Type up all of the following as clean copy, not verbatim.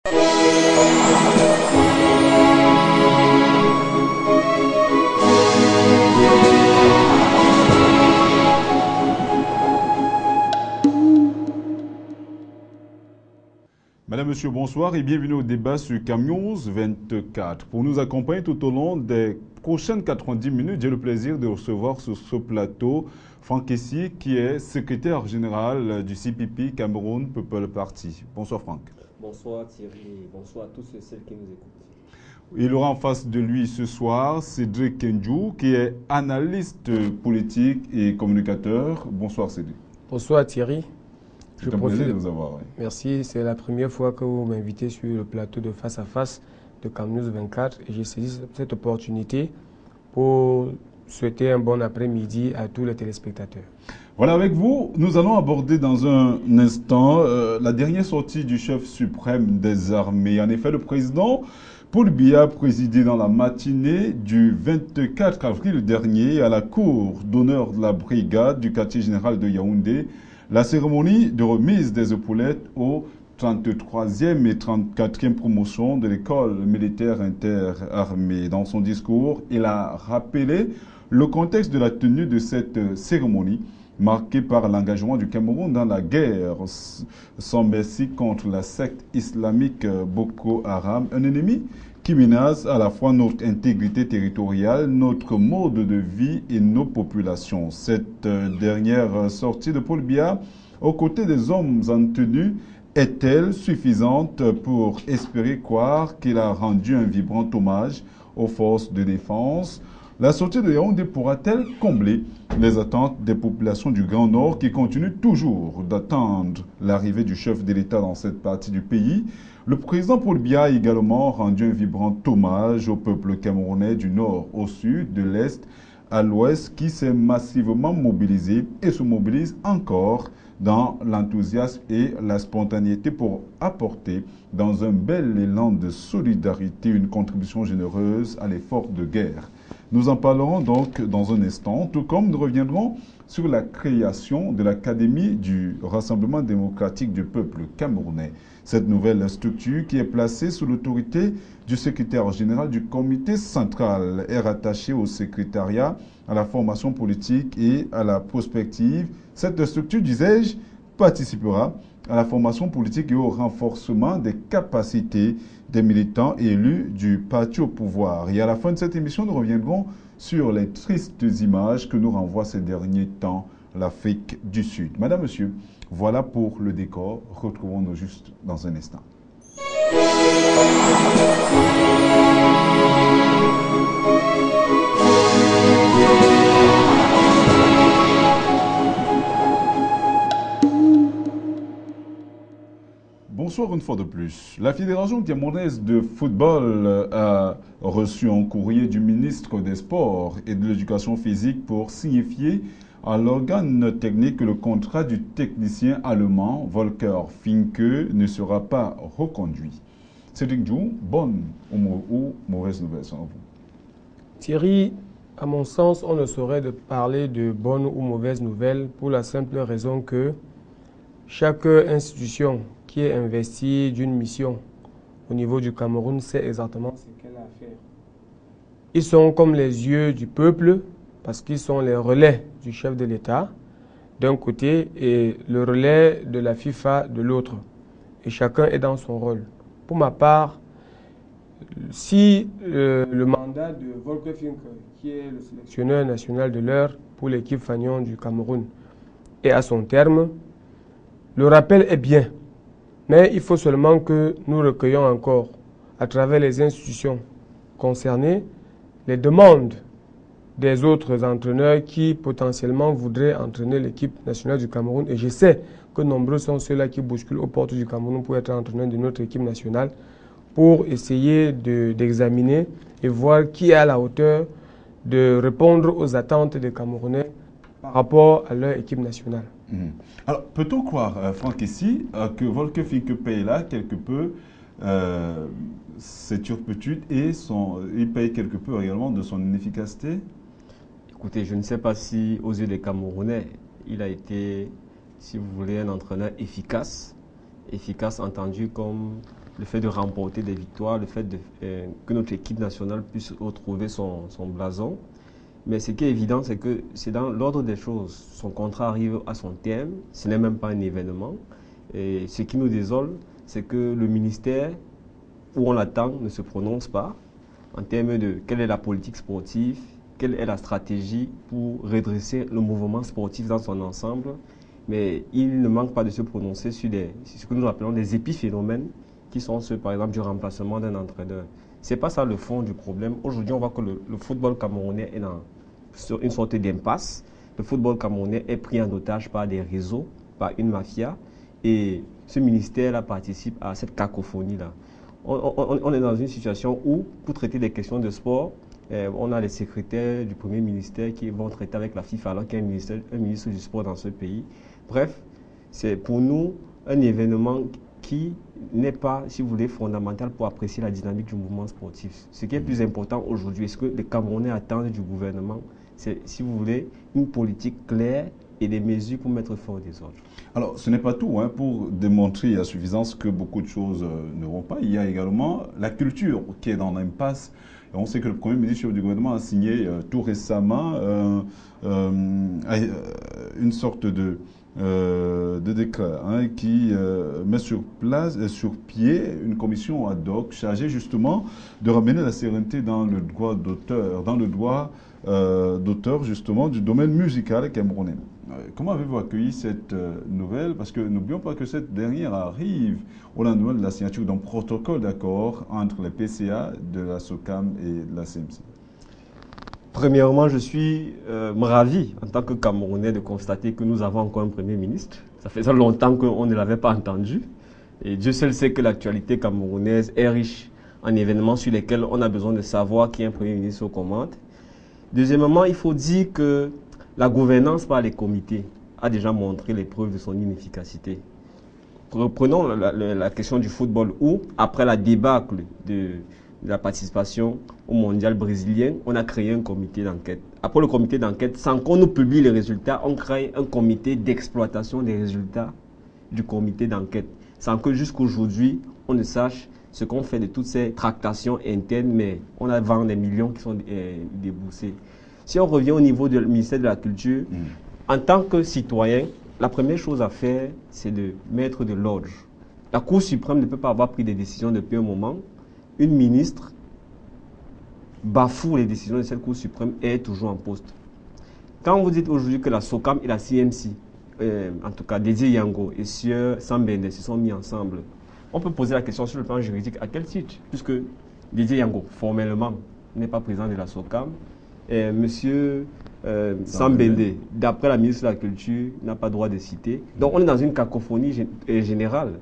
Madame, Monsieur, bonsoir et bienvenue au débat sur Cam 24. Pour nous accompagner tout au long des prochaines 90 minutes, j'ai le plaisir de recevoir sur ce plateau Franck Essi, qui est secrétaire général du CPP Cameroun People Party. Bonsoir Franck. Bonsoir Thierry, bonsoir à tous ceux et celles qui nous écoutent. Il aura en face de lui ce soir Cédric Kenjou, qui est analyste politique et communicateur. Bonsoir Cédric. Bonsoir Thierry. C'est un plaisir de vous avoir. Oui. Merci, c'est la première fois que vous m'invitez sur le plateau de Face à Face de Cam 24 et j'ai saisi cette opportunité pour souhaiter un bon après-midi à tous les téléspectateurs. Voilà, avec vous, nous allons aborder dans un instant la dernière sortie du chef suprême des armées. En effet, le président Paul Biya a présidé dans la matinée du 24 avril dernier à la cour d'honneur de la brigade du quartier général de Yaoundé la cérémonie de remise des épaulettes aux 33e et 34e promotions de l'école militaire interarmée. Dans son discours, il a rappelé le contexte de la tenue de cette cérémonie, marquée par l'engagement du Cameroun dans la guerre sans merci contre la secte islamique Boko Haram, un ennemi qui menace à la fois notre intégrité territoriale, notre mode de vie et nos populations. Cette dernière sortie de Paul Biya, aux côtés des hommes en tenue, est-elle suffisante pour espérer croire qu'il a rendu un vibrant hommage aux forces de défense? La sortie de Yaoundé pourra-t-elle combler les attentes des populations du Grand Nord qui continuent toujours d'attendre l'arrivée du chef de l'État dans cette partie du pays? Le président Paul Biya a également rendu un vibrant hommage au peuple camerounais du Nord au Sud, de l'Est à l'Ouest, qui s'est massivement mobilisé et se mobilise encore dans l'enthousiasme et la spontanéité pour apporter, dans un bel élan de solidarité, une contribution généreuse à l'effort de guerre. Nous en parlerons donc dans un instant, tout comme nous reviendrons sur la création de l'Académie du Rassemblement démocratique du peuple camerounais. Cette nouvelle structure, qui est placée sous l'autorité du secrétaire général du comité central, est rattachée au secrétariat, à la formation politique et à la prospective. Cette structure, disais-je, participera à la formation politique et au renforcement des capacités des militants et élus du parti au pouvoir. Et à la fin de cette émission, nous reviendrons sur les tristes images que nous renvoie ces derniers temps l'Afrique du Sud. Madame, Monsieur, voilà pour le décor. Retrouvons-nous juste dans un instant. Bonsoir une fois de plus. La Fédération camerounaise de football a reçu un courrier du ministre des Sports et de l'Éducation physique pour signifier à l'organe technique que le contrat du technicien allemand Volker Finke ne sera pas reconduit. Cédric Djou, bonne ou mauvaise nouvelle selon vous? Thierry, à mon sens, on ne saurait parler de bonne ou mauvaise nouvelle pour la simple raison que chaque institution qui est investie d'une mission au niveau du Cameroun sait exactement ce qu'elle a à faire. Ils sont comme les yeux du peuple parce qu'ils sont les relais du chef de l'État d'un côté et le relais de la FIFA de l'autre. Et chacun est dans son rôle. Pour ma part, si le mandat de Volker Finke, qui est le sélectionneur national de l'heure pour l'équipe Fagnon du Cameroun, est à son terme, le rappel est bien. Mais il faut seulement que nous recueillons encore, à travers les institutions concernées, les demandes des autres entraîneurs qui potentiellement voudraient entraîner l'équipe nationale du Cameroun. Et je sais que nombreux sont ceux-là qui bousculent aux portes du Cameroun pour être entraîneurs de notre équipe nationale, pour essayer d'examiner et voir qui est à la hauteur de répondre aux attentes des Camerounais par rapport à leur équipe nationale. Alors, peut-on croire, Franck, ici, que Volker Finke paye là quelque peu ses turpitudes et il paye quelque peu également de son inefficacité? Écoutez, je ne sais pas si, aux yeux des Camerounais, il a été, si vous voulez, un entraîneur efficace. Efficace entendu comme le fait de remporter des victoires, le fait que notre équipe nationale puisse retrouver son blason. Mais ce qui est évident, c'est que c'est dans l'ordre des choses. Son contrat arrive à son terme, ce n'est même pas un événement. Et ce qui nous désole, c'est que le ministère où on l'attend ne se prononce pas en termes de quelle est la politique sportive, quelle est la stratégie pour redresser le mouvement sportif dans son ensemble. Mais il ne manque pas de se prononcer sur ce que nous appelons des épiphénomènes, qui sont ceux, par exemple, du remplacement d'un entraîneur. Ce n'est pas ça le fond du problème. Aujourd'hui, on voit que le football camerounais est dans une sorte d'impasse. Le football camerounais est pris en otage par des réseaux, par une mafia. Et ce ministère-là participe à cette cacophonie-là. On est dans une situation où, pour traiter des questions de sport, on a les secrétaires du premier ministère qui vont traiter avec la FIFA, alors qu'il y a un ministre du sport dans ce pays. Bref, c'est pour nous un événement qui n'est pas, si vous voulez, fondamental pour apprécier la dynamique du mouvement sportif. Ce qui est plus important aujourd'hui, ce que les Camerounais attendent du gouvernement, c'est, si vous voulez, une politique claire et des mesures pour mettre fin au désordre. Alors, ce n'est pas tout. Pour démontrer à suffisance que beaucoup de choses ne vont pas, il y a également la culture qui est dans l'impasse. On sait que le Premier ministre du gouvernement a signé tout récemment une sorte de décret qui met sur pied une commission ad hoc chargée justement de ramener la sérénité dans le droit d'auteur, justement du domaine musical camerounais. Comment avez-vous accueilli cette nouvelle? Parce que n'oublions pas que cette dernière arrive au lendemain de la signature d'un protocole d'accord entre les PCA de la SOCAM et de la CMC. Premièrement, je suis ravi en tant que Camerounais de constater que nous avons encore un Premier ministre. Ça faisait longtemps qu'on ne l'avait pas entendu. Et Dieu seul sait que l'actualité camerounaise est riche en événements sur lesquels on a besoin de savoir qui est un Premier ministre aux commandes. Deuxièmement, il faut dire que la gouvernance par les comités a déjà montré les preuves de son inefficacité. Reprenons la question du football où, après la débâcle de la participation au mondial brésilien, on a créé un comité d'enquête. Après le comité d'enquête, sans qu'on nous publie les résultats, on crée un comité d'exploitation des résultats du comité d'enquête. Sans que jusqu'aujourd'hui, on ne sache ce qu'on fait de toutes ces tractations internes, mais on a vendu des millions qui sont déboursés. Si on revient au niveau du ministère de la Culture, en tant que citoyen, la première chose à faire, c'est de mettre de l'ordre. La Cour suprême ne peut pas avoir pris des décisions depuis un moment. Une ministre bafoue les décisions de cette Cour suprême et est toujours en poste. Quand vous dites aujourd'hui que la SOCAM et la CMC, en tout cas Dédé Yango et Sieur Sambende se sont mis ensemble, on peut poser la question sur le plan juridique à quel titre? Puisque Dédé Yango, formellement, n'est pas président de la SOCAM. Monsieur Sambende, d'après la ministre de la Culture, n'a pas droit de citer. Donc on est dans une cacophonie générale.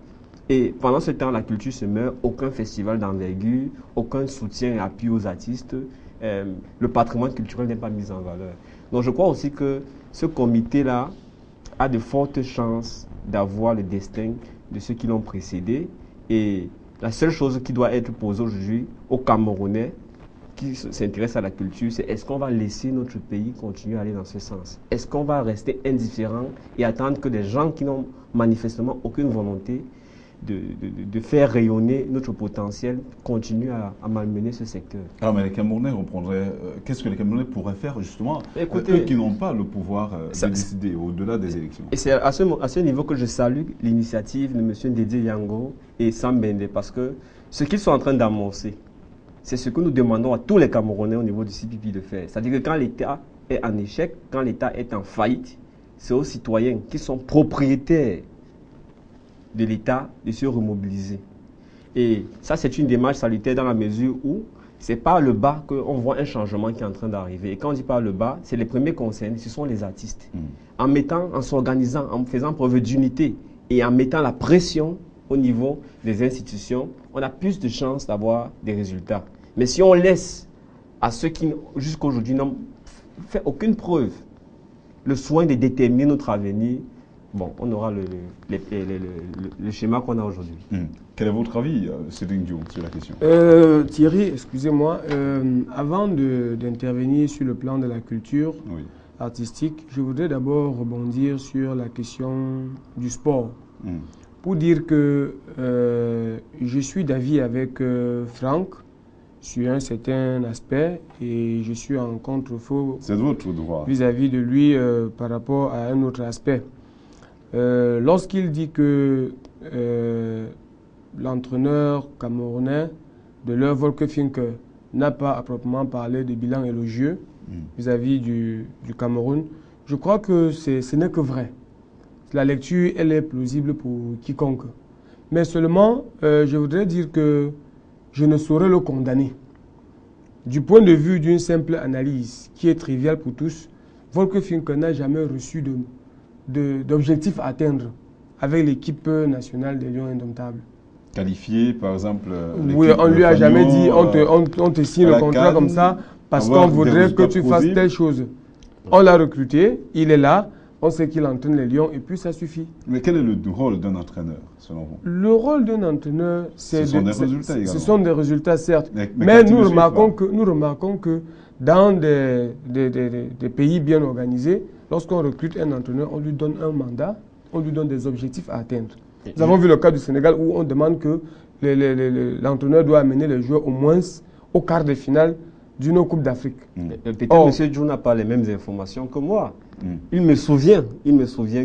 Et pendant ce temps, la culture se meurt, aucun festival d'envergure, aucun soutien et appui aux artistes, le patrimoine culturel n'est pas mis en valeur. Donc je crois aussi que ce comité-là a de fortes chances d'avoir le destin de ceux qui l'ont précédé. Et la seule chose qui doit être posée aujourd'hui aux Camerounais qui s'intéressent à la culture, c'est est-ce qu'on va laisser notre pays continuer à aller dans ce sens? Est-ce qu'on va rester indifférent et attendre que des gens qui n'ont manifestement aucune volonté de faire rayonner notre potentiel continuent à malmener ce secteur? Alors, mais les Camerounais reprendraient. Qu'est-ce que les Camerounais pourraient faire justement, eux qui n'ont pas le pouvoir de décider au-delà des élections? Et c'est à ce niveau que je salue l'initiative de M. Dédé Yango et Sambende, parce que ce qu'ils sont en train d'amorcer, c'est ce que nous demandons à tous les Camerounais au niveau du CPP de faire. C'est-à-dire que quand l'État est en échec, quand l'État est en faillite, c'est aux citoyens qui sont propriétaires de l'État de se remobiliser. Et ça, c'est une démarche salutaire dans la mesure où c'est par le bas qu'on voit un changement qui est en train d'arriver. Et quand on dit par le bas, c'est les premiers concernés, ce sont les artistes. En s'organisant, en faisant preuve d'unité et en mettant la pression au niveau des institutions, on a plus de chances d'avoir des résultats. Mais si on laisse à ceux qui, jusqu'aujourd'hui, n'ont fait aucune preuve, le soin de déterminer notre avenir, bon, on aura le schéma qu'on a aujourd'hui. Quel est votre avis, Cédric Diou, sur la question? Thierry, excusez-moi, avant d'intervenir sur le plan de la culture artistique, je voudrais d'abord rebondir sur la question du sport. pour dire que je suis d'avis avec Franck sur un certain aspect et je suis en contre-feu vis-à-vis de lui par rapport à un autre aspect. Lorsqu'il dit que l'entraîneur camerounais de leur Volkerfinke n'a pas à proprement parler de bilan élogieux vis-à-vis du Cameroun, je crois que ce n'est que vrai. La lecture, elle est plausible pour quiconque. Mais seulement, je voudrais dire que je ne saurais le condamner. Du point de vue d'une simple analyse qui est triviale pour tous, Volkerfinke n'a jamais reçu d'objectif à atteindre avec l'équipe nationale des Lions Indomptables. Qualifié, par exemple. Oui, on ne lui a jamais dit on te signe le contrat comme ça parce qu'on voudrait que tu fasses telle chose. On l'a recruté, il est là, on sait qu'il entraîne les Lions et puis ça suffit. Mais quel est le rôle d'un entraîneur, selon vous? Le rôle d'un entraîneur, ce sont des résultats également. Ce sont des résultats, certes. Mais nous remarquons que dans des pays bien organisés, lorsqu'on recrute un entraîneur, on lui donne un mandat, on lui donne des objectifs à atteindre. Nous avons vu le cas du Sénégal où on demande que l'entraîneur doit amener les joueurs au moins au quart de finale d'une Coupe d'Afrique. Peut-être M. Djou n'a pas les mêmes informations que moi. Il me souvient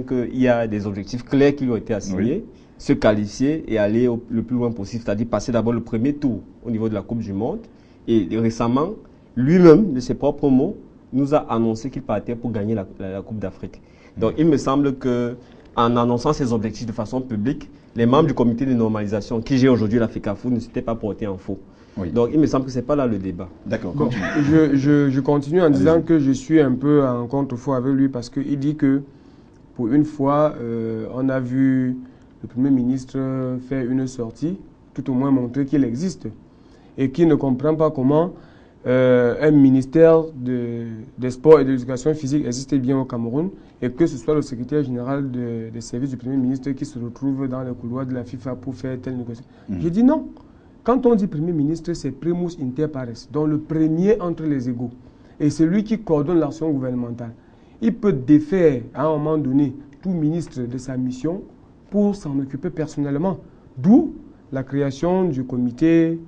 qu'il y a des objectifs clairs qui lui ont été assignés, se qualifier et aller le plus loin possible, c'est-à-dire passer d'abord le premier tour au niveau de la Coupe du Monde. Et récemment, lui-même, de ses propres mots, nous a annoncé qu'il partait pour gagner la Coupe d'Afrique. Donc il me semble que en annonçant ces objectifs de façon publique, les membres du comité de normalisation qui gère aujourd'hui la FECAFOOT ne s'étaient pas portés en faux. Donc il me semble que ce n'est pas là le débat. D'accord. Bon, je continue en disant que je suis un peu en contre-faux avec lui parce qu'il dit que pour une fois, on a vu le Premier ministre faire une sortie, tout au moins montrer qu'il existe et qu'il ne comprend pas comment un ministère des sports et de l'éducation physique existait bien au Cameroun et que ce soit le secrétaire général des services du Premier ministre qui se retrouve dans les couloirs de la FIFA pour faire telle négociation. J'ai dit non. Quand on dit Premier ministre, c'est primus inter pares, donc le premier entre les égaux. Et c'est lui qui coordonne l'action gouvernementale. Il peut défaire à un moment donné tout ministre de sa mission pour s'en occuper personnellement. D'où la création du comité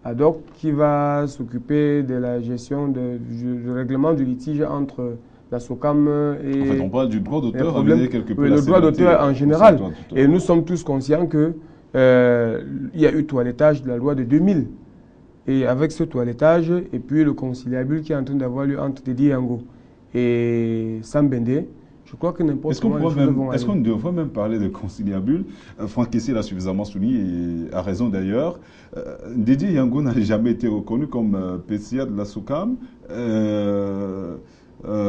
ad hoc qui va s'occuper de la gestion du règlement du litige entre la SOCAM et... En fait, on parle du droit d'auteur. Oui, le droit d'auteur en général. Et nous sommes tous conscients que il y a eu toilettage de la loi de 2000. Et avec ce toilettage, et puis le conciliabule qui est en train d'avoir lieu entre Teddy Yango et Sam Bende, je crois que n'importe comment les choses vont aller. Est-ce qu'on devrait même parler de conciliabule? Franck Kessé l'a suffisamment souligné et a raison d'ailleurs. Teddy Yango n'a jamais été reconnu comme PCA de la SOCAM.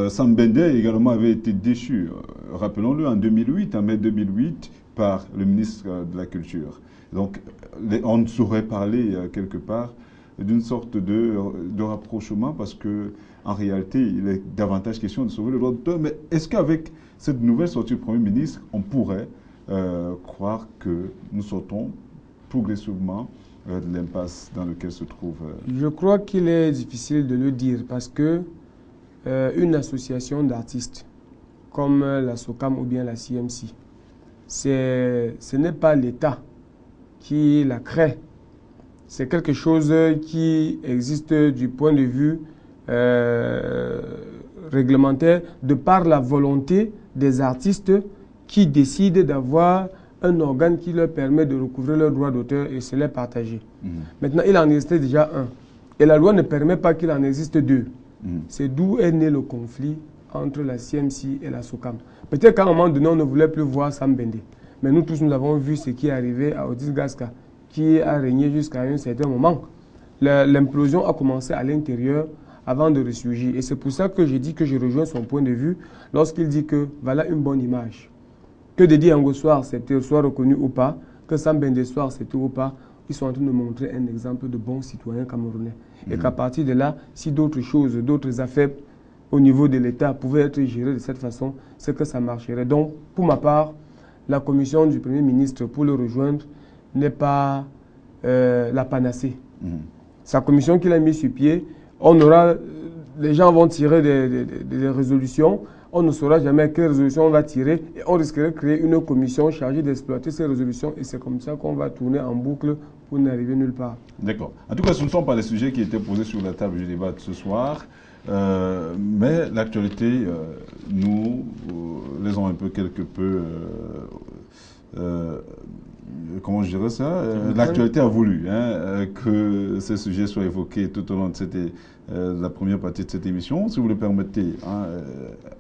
Sam Bende également avait été déchu, rappelons-le, en 2008, en mai 2008, par le ministre de la Culture. Donc, on ne saurait parler quelque part d'une sorte de rapprochement parce que en réalité, il est davantage question de sauver le droit d'auteur. Mais est-ce qu'avec cette nouvelle sortie du Premier ministre, on pourrait croire que nous sortons progressivement de l'impasse dans laquelle se trouve... Je crois qu'il est difficile de le dire parce que une association d'artistes comme la SOCAM ou bien la CMC, ce n'est pas l'État qui la crée. C'est quelque chose qui existe du point de vue réglementaire de par la volonté des artistes qui décident d'avoir un organe qui leur permet de recouvrer leurs droits d'auteur et se les partager. Maintenant, il en existait déjà un. Et la loi ne permet pas qu'il en existe deux. C'est d'où est né le conflit entre la CMC et la SOCAM. Peut-être qu'à un moment donné, on ne voulait plus voir Sam Bende. Mais nous tous, nous avons vu ce qui est arrivé à Otis Gaska, qui a régné jusqu'à un certain moment. L'implosion a commencé à l'intérieur avant de ressurgir. Et c'est pour ça que je dis que je rejoins son point de vue lorsqu'il dit que voilà une bonne image. Que Teddy Yango soit reconnu ou pas, que Sam Bende soit accepté ou pas, ils sont en train de montrer un exemple de bons citoyens camerounais. Et qu'à partir de là, si d'autres choses, d'autres affaires au niveau de l'État pouvaient être gérées de cette façon, c'est que ça marcherait. Donc, pour ma part, la commission du Premier ministre pour le rejoindre n'est pas la panacée. Sa commission qu'il a mise sur pied, les gens vont tirer des résolutions on ne saura jamais quelle résolution on va tirer et on risquerait de créer une commission chargée d'exploiter ces résolutions et c'est comme ça qu'on va tourner en boucle pour n'arriver nulle part. D'accord. En tout cas, ce ne sont pas les sujets qui étaient posés sur la table du débat de ce soir, mais l'actualité, nous les avons un peu quelque peu... comment je dirais ça, l'actualité a voulu que ces sujets soient évoqués tout au long de la première partie de cette émission. Si vous le permettez,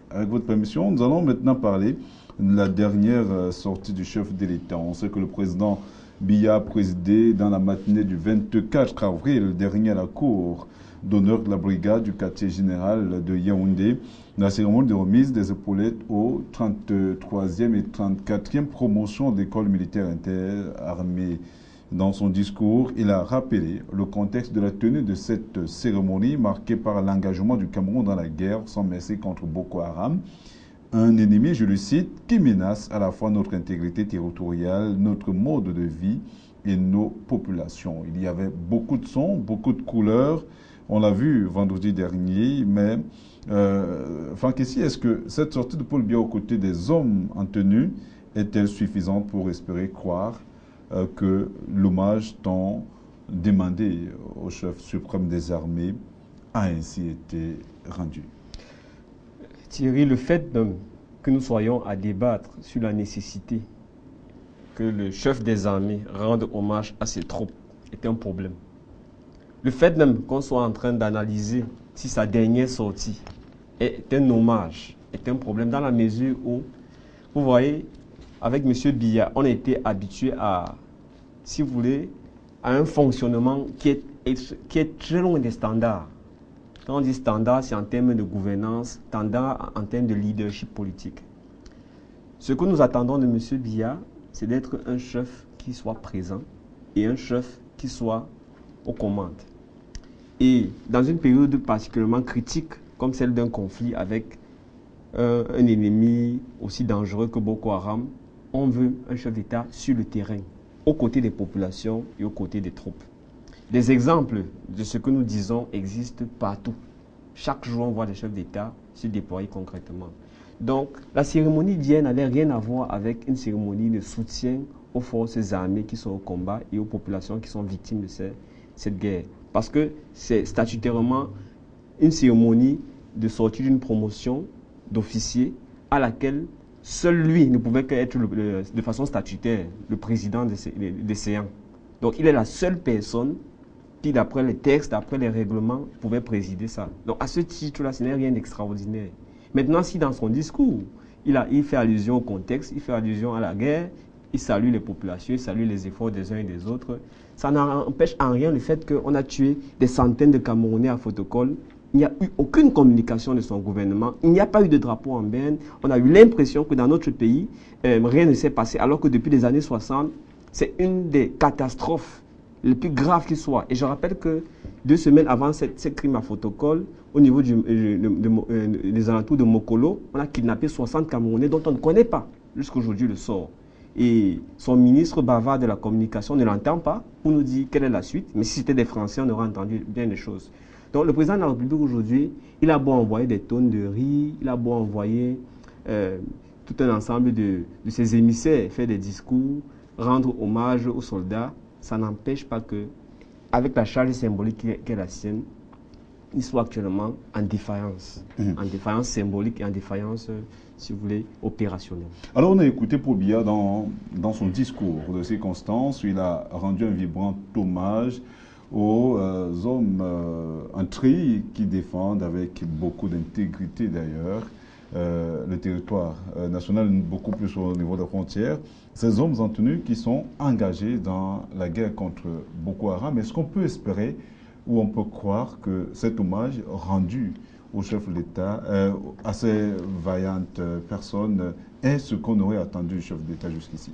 avec votre permission, nous allons maintenant parler de la dernière sortie du chef de l'État. On sait que le président Biya a présidé dans la matinée du 24 avril dernier à la cour d'honneur de la brigade du quartier général de Yaoundé, la cérémonie de remise des épaulettes aux 33e et 34e promotions d'école militaire interarmée. Dans son discours, il a rappelé le contexte de la tenue de cette cérémonie marquée par l'engagement du Cameroun dans la guerre sans merci contre Boko Haram, un ennemi, je le cite, qui menace à la fois notre intégrité territoriale, notre mode de vie et nos populations. Il y avait beaucoup de sons, beaucoup de couleurs. On l'a vu vendredi dernier, mais Fankessi, est-ce que cette sortie de Paul Biya aux côtés des hommes en tenue est-elle suffisante pour espérer croire que l'hommage tant demandé au chef suprême des armées a ainsi été rendu? Thierry, le fait que nous soyons à débattre sur la nécessité que le chef des armées rende hommage à ses troupes est un problème. Le fait même qu'on soit en train d'analyser si sa dernière sortie est un hommage est un problème dans la mesure où, vous voyez, avec M. Biya, on a été habitué à, si vous voulez, à un fonctionnement qui est très loin des standards. Quand on dit standard, c'est en termes de gouvernance, standard en termes de leadership politique. Ce que nous attendons de M. Biya, c'est d'être un chef qui soit présent et un chef qui soit aux commandes. Et dans une période particulièrement critique, comme celle d'un conflit avec un ennemi aussi dangereux que Boko Haram, on veut un chef d'État sur le terrain, aux côtés des populations et aux côtés des troupes. Des exemples de ce que nous disons existent partout. Chaque jour, on voit des chefs d'État se déployer concrètement. Donc, la cérémonie d'hier n'avait rien à voir avec une cérémonie de soutien aux forces armées qui sont au combat et aux populations qui sont victimes de cette guerre. Parce que c'est statutairement une cérémonie de sortie d'une promotion d'officier à laquelle seul lui ne pouvait qu'être de façon statutaire le président des séances. Donc, il est la seule personne qui, d'après les textes, d'après les règlements, pouvait présider ça. Donc, à ce titre-là, ce n'est rien d'extraordinaire. Maintenant, si dans son discours, il fait allusion au contexte, il fait allusion à la guerre, il salue les populations, il salue les efforts des uns et des autres, ça n'empêche en rien le fait qu'on a tué des centaines de Camerounais à Fotokol. Il n'y a eu aucune communication de son gouvernement. Il n'y a pas eu de drapeau en berne. On a eu l'impression que dans notre pays, rien ne s'est passé, alors que depuis les années 60, c'est une des catastrophes les plus graves qui soit. Et je rappelle que 2 semaines avant cette crime à Fotokol, au niveau des alentours de Mokolo, on a kidnappé 60 Camerounais dont on ne connaît pas jusqu'à aujourd'hui le sort. Et son ministre bavard de la communication ne l'entend pas pour nous dire quelle est la suite. Mais si c'était des Français, on aurait entendu bien des choses. Donc le président de la République aujourd'hui, il a beau envoyer des tonnes de riz, il a beau envoyer tout un ensemble de ses émissaires, faire des discours, rendre hommage aux soldats, ça n'empêche pas que, avec la charge symbolique qui est la sienne, il soit actuellement en défaillance. En défaillance symbolique et en défaillance, si vous voulez, opérationnelle. Alors on a écouté Paul Biya dans son discours de circonstance où il a rendu un vibrant hommage aux hommes en tri qui défendent avec beaucoup d'intégrité d'ailleurs le territoire national, beaucoup plus au niveau des frontières. Ces hommes en tenue qui sont engagés dans la guerre contre Boko Haram. Est-ce qu'on peut espérer ou on peut croire que cet hommage rendu au chef de l'État, à ces vaillantes personnes, est ce qu'on aurait attendu du chef d'État jusqu'ici?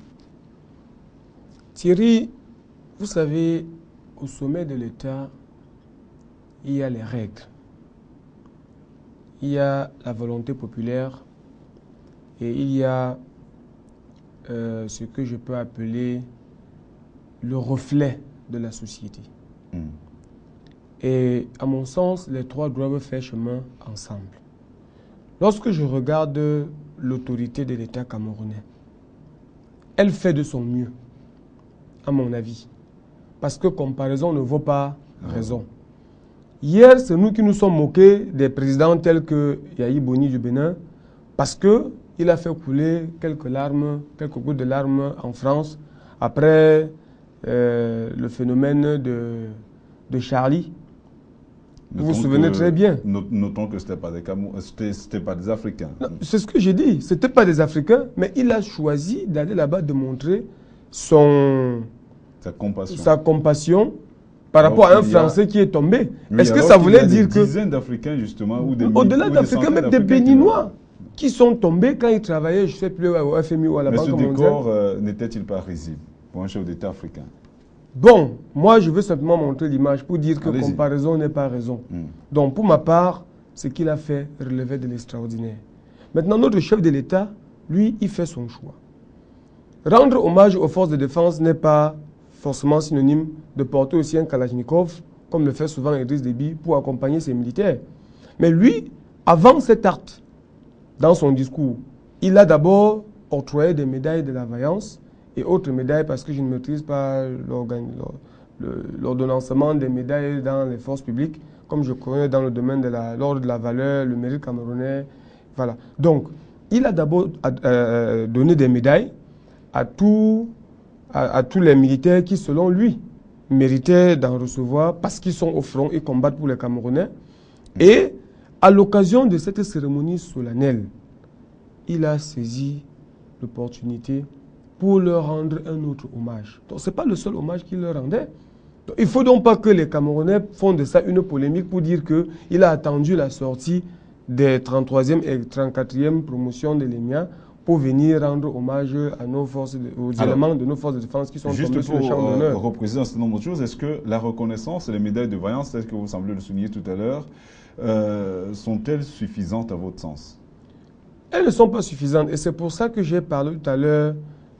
Thierry, vous savez, au sommet de l'État, il y a les règles. Il y a la volonté populaire et il y a ce que je peux appeler le reflet de la société. Et à mon sens, les trois doivent faire chemin ensemble. Lorsque je regarde l'autorité de l'État camerounais, elle fait de son mieux, à mon avis. Parce que comparaison ne vaut pas raison. Hier, c'est nous qui nous sommes moqués des présidents tels que Yahi Boni du Bénin, parce qu'il a fait couler quelques gouttes de larmes en France, après le phénomène de Charlie. Vous vous souvenez très bien. Notons que ce n'était pas des Africains. C'est ce que j'ai dit. Ce n'était pas des Africains, mais il a choisi d'aller là-bas, de montrer sa compassion par rapport à un Français qui est tombé. Est-ce que ça voulait dire que... Il y a des dizaines d'Africains, justement, au-delà d'Africains, même des Béninois qui sont tombés quand ils travaillaient, je ne sais plus, au FMI ou à la Banque mondiale. Mais ce décor n'était-il pas risible pour un chef d'État africain? Bon, moi je veux simplement montrer l'image pour dire que comparaison n'est pas raison. Donc pour ma part, ce qu'il a fait relevait de l'extraordinaire. Maintenant, notre chef de l'État, lui, il fait son choix. Rendre hommage aux forces de défense n'est pas forcément synonyme de porter aussi un Kalachnikov, comme le fait souvent Idriss Déby, pour accompagner ses militaires. Mais lui, avant cet acte, dans son discours, il a d'abord octroyé des médailles de la vaillance et autres médailles, parce que je ne maîtrise pas l'ordonnancement des médailles dans les forces publiques, comme je connais dans le domaine de l'ordre de la valeur, le mérite camerounais. Voilà. Donc, il a d'abord donné des médailles à tous les militaires qui, selon lui, méritaient d'en recevoir parce qu'ils sont au front et combattent pour les Camerounais. Et à l'occasion de cette cérémonie solennelle, il a saisi l'opportunité pour leur rendre un autre hommage. Donc, ce n'est pas le seul hommage qu'il leur rendait. Donc, il ne faut donc pas que les Camerounais font de ça une polémique pour dire qu'il a attendu la sortie des 33e et 34e promotions de l'EMIA pour venir rendre hommage à nos forces, aux éléments de nos forces de défense qui sont tombés sur le champ d'honneur. Juste pour repréciser un certain nombre de choses, est-ce que la reconnaissance et les médailles de vaillance, c'est ce que vous semblez le souligner tout à l'heure, sont-elles suffisantes à votre sens? Elles ne sont pas suffisantes et c'est pour ça que j'ai parlé tout à l'heure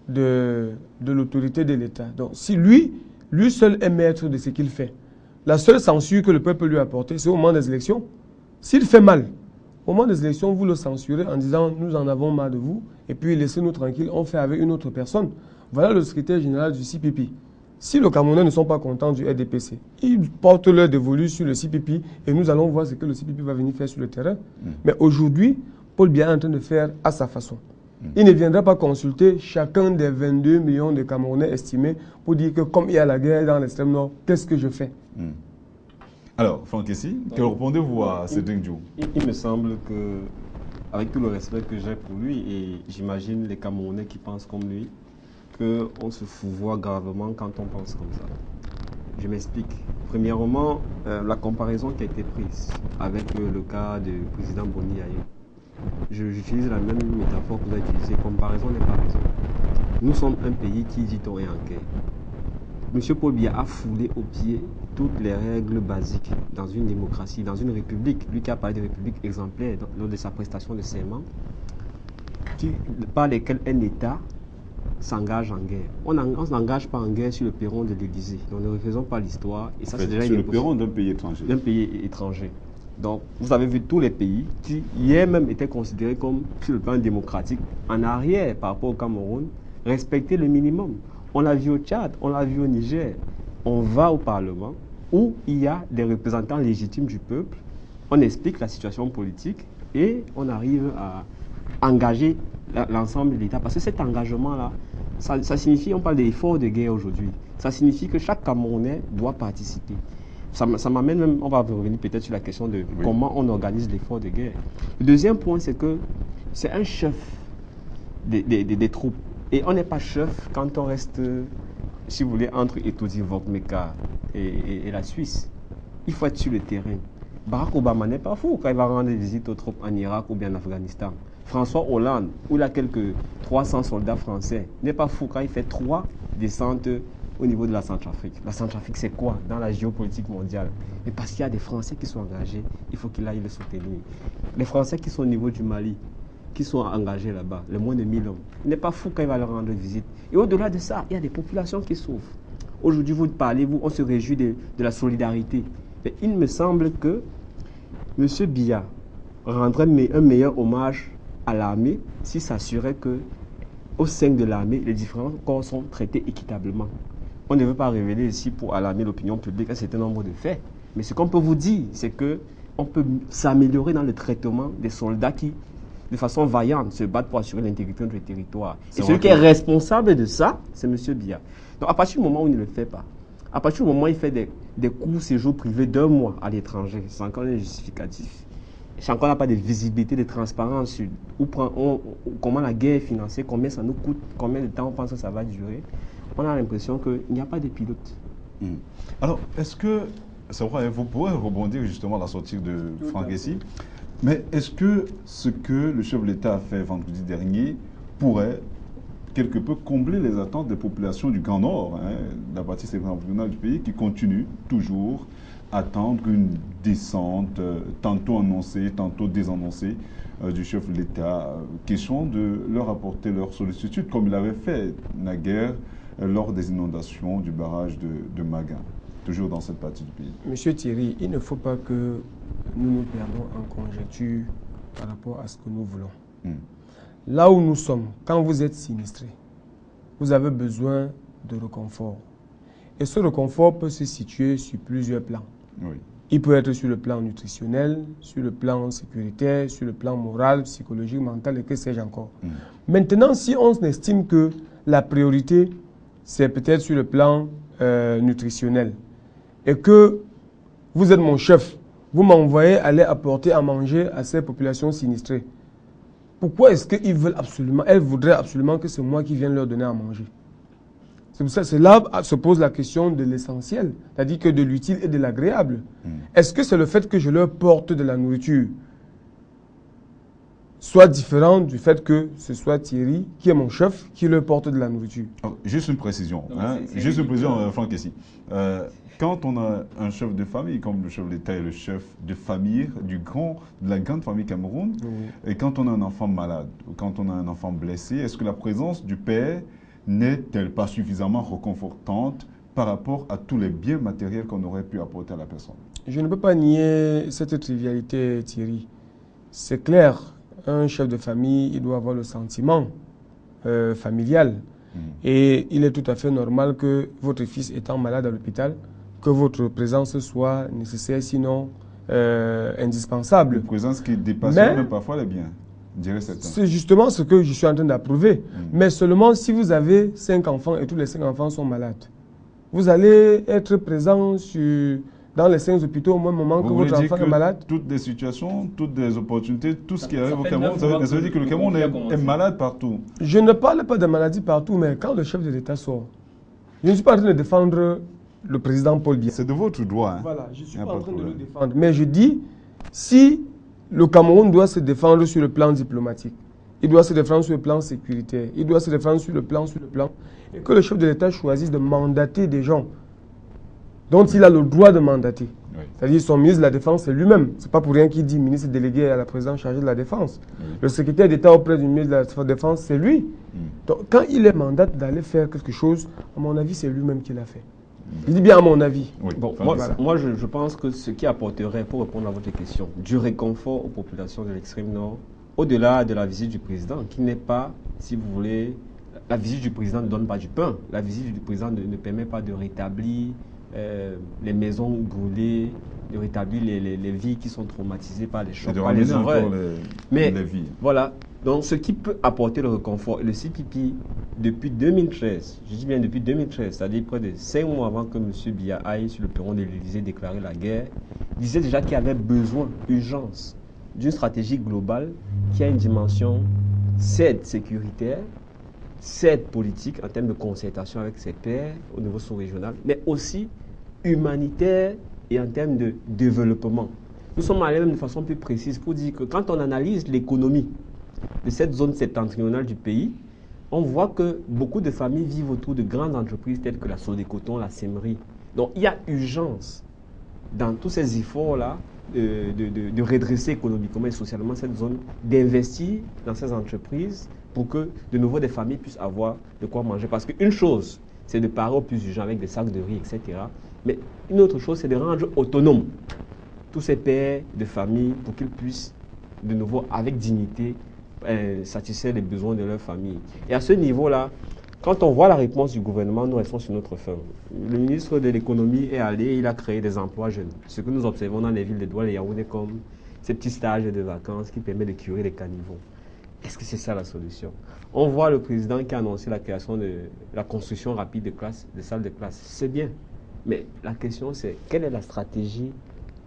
de l'autorité de l'État. Donc si lui seul est maître de ce qu'il fait, la seule censure que le peuple lui a apportée, c'est au moment des élections. S'il fait mal, au moment des élections, vous le censurez en disant « nous en avons marre de vous » et puis laissez-nous tranquilles, on fait avec une autre personne. Voilà le secrétaire général du CPP. Si les Camerounais ne sont pas contents du RDPC, ils portent leur dévolu sur le CPP et nous allons voir ce que le CPP va venir faire sur le terrain. Mais aujourd'hui, Paul Biya est en train de faire à sa façon. Il ne viendra pas consulter chacun des 22 millions de Camerounais estimés pour dire que comme il y a la guerre dans l'extrême nord, qu'est-ce que je fais? Alors, Franck Essi, que répondez-vous à Cédric Diou? Il me semble que, avec tout le respect que j'ai pour lui, et j'imagine les Camerounais qui pensent comme lui, qu'on se fourvoie gravement quand on pense comme ça. Je m'explique. Premièrement, la comparaison qui a été prise avec le cas du président Boni Yahi. J'utilise la même métaphore que vous avez utilisée. Comparaison n'est pas raison. Nous sommes un pays qui, dit-on, est en guerre. M. Paul Biya a foulé au pied toutes les règles basiques dans une démocratie, dans une république. Lui qui a parlé de république exemplaire lors de sa prestation de serment, par lesquelles un État s'engage en guerre. On ne s'engage pas en guerre sur le perron de l'Élysée. Donc ne refaisons pas l'histoire. Et ça, c'est déjà sur le perron d'un pays étranger. D'un pays étranger. Donc, vous avez vu tous les pays qui, hier même, étaient considérés comme, sur le plan démocratique, en arrière par rapport au Cameroun, respecter le minimum. On l'a vu au Tchad, on l'a vu au Niger. On va au Parlement où il y a des représentants légitimes du peuple, on explique la situation politique et on arrive à engager l'ensemble de l'État. Parce que cet engagement-là, ça signifie, on parle d'effort de guerre aujourd'hui, ça signifie que chaque Camerounais doit participer. Ça m'amène même, on va revenir peut-être sur la question de comment on organise l'effort de guerre. Le deuxième point, c'est que c'est un chef des troupes. Et on n'est pas chef quand on reste, si vous voulez, entre Etoudi, Vokmeka et la Suisse. Il faut être sur le terrain. Barack Obama n'est pas fou quand il va rendre visite aux troupes en Irak ou bien en Afghanistan. François Hollande, où il a quelques 300 soldats français, n'est pas fou quand il fait 3 descentes au niveau de la Centrafrique. La Centrafrique, c'est quoi dans la géopolitique mondiale? Mais parce qu'il y a des Français qui sont engagés, il faut qu'il aille le soutenir. Les Français qui sont au niveau du Mali, qui sont engagés là-bas, les moins de 1000 hommes, il n'est pas fou quand il va leur rendre visite. Et au-delà de ça, il y a des populations qui souffrent. Aujourd'hui, vous parlez, on se réjouit de la solidarité. Mais il me semble que M. Biya rendrait un meilleur hommage à l'armée s'il s'assurait que au sein de l'armée, les différents corps sont traités équitablement. On ne veut pas révéler ici pour alarmer l'opinion publique un certain nombre de faits. Mais ce qu'on peut vous dire, c'est qu'on peut s'améliorer dans le traitement des soldats qui, de façon vaillante, se battent pour assurer l'intégrité de notre territoire. Et celui qui est responsable de ça, c'est M. Biya. Donc à partir du moment où il ne le fait pas, à partir du moment où il fait des courts séjours privés d'1 mois à l'étranger, c'est encore un justificatif. Si encore on n'a pas de visibilité, de transparence sur comment la guerre est financée, combien ça nous coûte, combien de temps on pense que ça va durer, on a l'impression qu'il n'y a pas de pilote. Alors, est-ce que, c'est vrai, vous pourrez rebondir justement à la sortie de Franck Essi, mais est-ce que ce que le chef de l'État a fait vendredi dernier pourrait quelque peu combler les attentes des populations du Grand Nord, de la partie septentrionale du pays, qui continue toujours attendre une descente, tantôt annoncée, tantôt désannoncée, du chef de l'État. Question de leur apporter leur sollicitude, comme il avait fait naguère lors des inondations du barrage de Maga, toujours dans cette partie du pays. Monsieur Thierry, il ne faut pas que nous nous perdons en conjecture par rapport à ce que nous voulons. Là où nous sommes, quand vous êtes sinistré, vous avez besoin de réconfort. Et ce réconfort peut se situer sur plusieurs plans. Oui. Il peut être sur le plan nutritionnel, sur le plan sécuritaire, sur le plan moral, psychologique, mental et que sais-je encore. Maintenant, si on estime que la priorité, c'est peut-être sur le plan nutritionnel et que vous êtes mon chef, vous m'envoyez aller apporter à manger à ces populations sinistrées, pourquoi est-ce qu'ils veulent absolument, elles voudraient absolument que c'est moi qui vienne leur donner à manger? C'est pour ça, c'est là se pose la question de l'essentiel, c'est-à-dire que de l'utile et de l'agréable. Est-ce que c'est le fait que je leur porte de la nourriture soit différent du fait que ce soit Thierry, qui est mon chef, qui leur porte de la nourriture? Juste une précision, juste une précision, Franck Essi. Quand on a un chef de famille, comme le chef de l'État est le chef de famille de la grande famille Cameroun, et quand on a un enfant malade, ou quand on a un enfant blessé, est-ce que la présence du père n'est-elle pas suffisamment réconfortante par rapport à tous les biens matériels qu'on aurait pu apporter à la personne? Je ne peux pas nier cette trivialité, Thierry. C'est clair, un chef de famille, il doit avoir le sentiment familial. Et il est tout à fait normal que votre fils étant malade à l'hôpital, que votre présence soit nécessaire, sinon indispensable. Une présence qui dépasse même parfois les biens. C'est justement ce que je suis en train d'approuver. Mais seulement si vous avez 5 enfants et tous les 5 enfants sont malades, vous allez être présent dans les 5 hôpitaux au même moment que votre enfant est malade. Toutes les situations, toutes les opportunités, tout ce qui arrive au Cameroun, ça veut dire que le Cameroun est malade partout. Je ne parle pas de maladie partout, mais quand le chef de l'État sort, je ne suis pas en train de défendre le président Paul Biya. C'est de votre droit. Voilà, je ne suis pas en train de le défendre. Mais je dis, si le Cameroun doit se défendre sur le plan diplomatique, il doit se défendre sur le plan sécuritaire, il doit se défendre sur le plan, et que le chef de l'État choisisse de mandater des gens dont il a le droit de mandater. Oui. C'est-à-dire son ministre de la Défense, c'est lui-même. Ce n'est pas pour rien qu'il dit ministre délégué à la présidence chargée de la Défense. Le secrétaire d'État auprès du ministre de la Défense, c'est lui. Donc quand il est mandaté d'aller faire quelque chose, à mon avis, c'est lui-même qui l'a fait. Je dis bien à mon avis. Oui. Bon, moi je pense que ce qui apporterait, pour répondre à votre question, du réconfort aux populations de l'extrême nord, au-delà de la visite du président, qui n'est pas, si vous voulez, la visite du président ne donne pas du pain. La visite du président ne permet pas de rétablir les maisons brûlées, de rétablir les vies qui sont traumatisées par les chocs, par les horreurs. Mais les vies. Voilà. Donc, ce qui peut apporter le réconfort, le CPP, depuis 2013, je dis bien depuis 2013, c'est-à-dire près de 5 mois avant que M. Biya aille sur le perron de l'Élysée déclarer la guerre, disait déjà qu'il y avait besoin, urgence, d'une stratégie globale qui a une dimension, certes sécuritaire, certes politique en termes de concertation avec ses pairs au niveau sous-régional, mais aussi humanitaire et en termes de développement. Nous sommes allés même de façon plus précise pour dire que quand on analyse l'économie de cette zone septentrionale du pays, on voit que beaucoup de familles vivent autour de grandes entreprises telles que la Sodecoton, la Semerie. Donc il y a urgence dans tous ces efforts-là de redresser économiquement et socialement cette zone, d'investir dans ces entreprises pour que de nouveau des familles puissent avoir de quoi manger. Parce qu'une chose, c'est de parer au plus urgent avec des sacs de riz, etc. Mais une autre chose, c'est de rendre autonomes tous ces pères de famille pour qu'ils puissent de nouveau, avec dignité, satisfaire les besoins de leur famille. Et à ce niveau-là, quand on voit la réponse du gouvernement, nous restons sur notre faim. Le ministre de l'économie est allé, il a créé des emplois jeunes. Ce que nous observons dans les villes de Douala et Yaoundé comme ces petits stages de vacances qui permettent de curer les caniveaux. Est-ce que c'est ça la solution? On voit le président qui a annoncé la création de la construction rapide de salles de classe. C'est bien. Mais la question c'est, quelle est la stratégie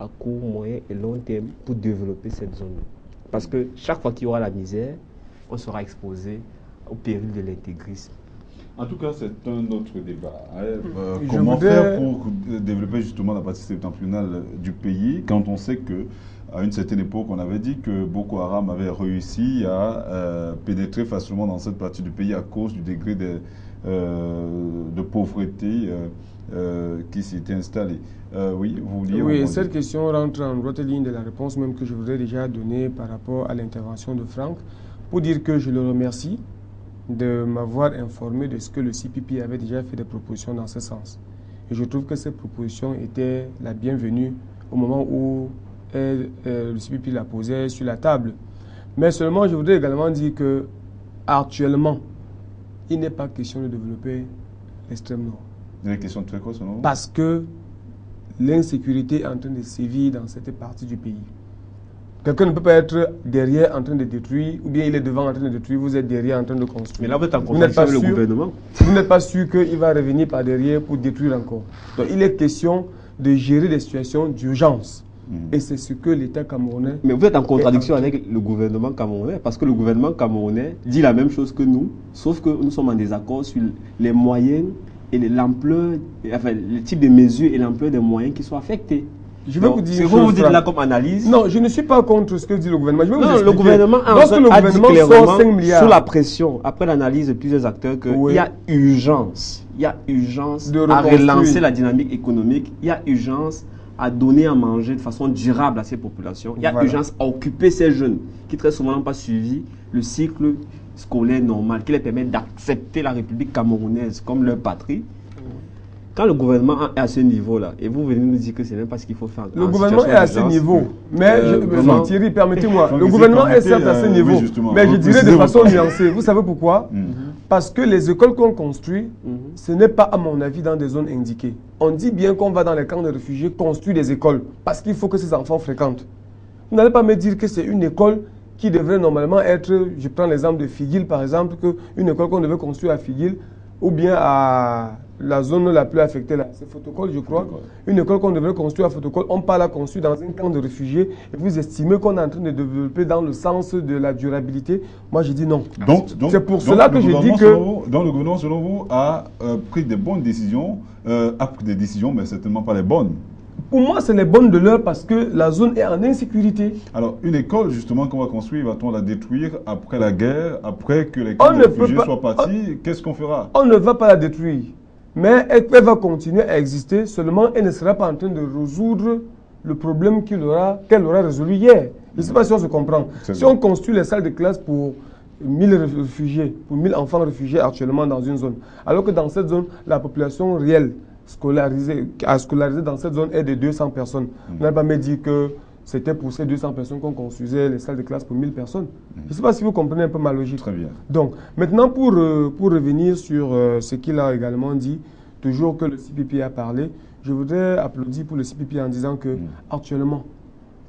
à court, moyen et long terme pour développer cette zone? Parce que chaque fois qu'il y aura la misère, on sera exposé au péril de l'intégrisme. En tout cas, c'est un autre débat. Comment faire pour développer justement la partie septentrionale du pays quand on sait que à une certaine époque, on avait dit que Boko Haram avait réussi à pénétrer facilement dans cette partie du pays à cause du degré de pauvreté qui s'était installé. Oui, vous vouliez... Oui, cette question rentre en droite ligne de la réponse même que je voudrais déjà donner par rapport à l'intervention de Franck, pour dire que je le remercie de m'avoir informé de ce que le CPP avait déjà fait des propositions dans ce sens. Et je trouve que ces propositions étaient la bienvenue au moment où le CPP la posait sur la table. Mais seulement, je voudrais également dire que actuellement, il n'est pas question de développer l'extrême nord. Il est question de faire quoi, selon vous? Parce que l'insécurité est en train de sévir dans cette partie du pays. Quelqu'un ne peut pas être derrière en train de détruire, ou bien il est devant en train de détruire, vous êtes derrière en train de construire. Mais là, vous êtes en contradiction avec le gouvernement. Vous n'êtes pas sûr qu'il va revenir par derrière pour détruire encore. Donc il est question de gérer des situations d'urgence. Et c'est ce que l'État camerounais... Mais vous êtes en contradiction avec le gouvernement camerounais, parce que le gouvernement camerounais dit la même chose que nous, sauf que nous sommes en désaccord sur les moyens et l'ampleur, enfin, le type de mesures et l'ampleur des moyens qui sont affectés. Je vais vous dire... Ce que vous dites là comme analyse... Non, je ne suis pas contre ce que dit le gouvernement. Je vais vous expliquer. Le gouvernement a dit clairement, sous la pression, après l'analyse de plusieurs acteurs, qu'il y a urgence. Il y a urgence à relancer la dynamique économique. Il y a urgence à donner à manger de façon durable à ces populations. Il y a urgence à occuper ces jeunes qui très souvent n'ont pas suivi le cycle scolaire normal, qui les permet d'accepter la République camerounaise comme leur patrie. Quand le gouvernement est à ce niveau-là, et vous venez nous dire que ce n'est pas ce qu'il faut faire. Le gouvernement est à ce niveau. Mais Thierry, permettez-moi. Le gouvernement est certes à ce niveau. Mais je dirais de façon nuancée. Vous savez pourquoi? Parce que les écoles qu'on construit, ce n'est pas, à mon avis, dans des zones indiquées. On dit bien qu'on va dans les camps de réfugiés construire des écoles, parce qu'il faut que ces enfants fréquentent. Vous n'allez pas me dire que c'est une école qui devrait normalement être, je prends l'exemple de Figuil par exemple, qu'une école qu'on devait construire à Figuil, ou bien à la zone la plus affectée là, c'est Fotokol je crois, une école qu'on devrait construire à Fotokol, on part la construire dans un camp de réfugiés, et vous estimez qu'on est en train de développer dans le sens de la durabilité. Moi je dis non. C'est pour cela que je dis que... Donc le gouvernement selon vous a pris des bonnes décisions, a pris des décisions mais certainement pas les bonnes. Pour moi, c'est les bonnes de l'heure parce que la zone est en insécurité. Alors, une école, justement, qu'on va construire, va-t-on la détruire après la guerre, après que les camps de réfugiés soient partis? Qu'est-ce qu'on fera? On ne va pas la détruire. Mais elle va continuer à exister, seulement elle ne sera pas en train de résoudre le problème qu'elle aura résolu hier. Je ne sais pas si on se comprend. Si on construit les salles de classe pour 1000 réfugiés, pour 1000 enfants réfugiés actuellement dans une zone, alors que dans cette zone, la population réelle scolarisée dans cette zone est de 200 personnes. On n'a pas me dit que c'était pour ces 200 personnes qu'on construisait les salles de classe pour 1000 personnes. Je ne sais pas si vous comprenez un peu ma logique. Très bien. Donc, maintenant, pour revenir sur ce qu'il a également dit, toujours que le CPP a parlé, je voudrais applaudir pour le CPP en disant que actuellement,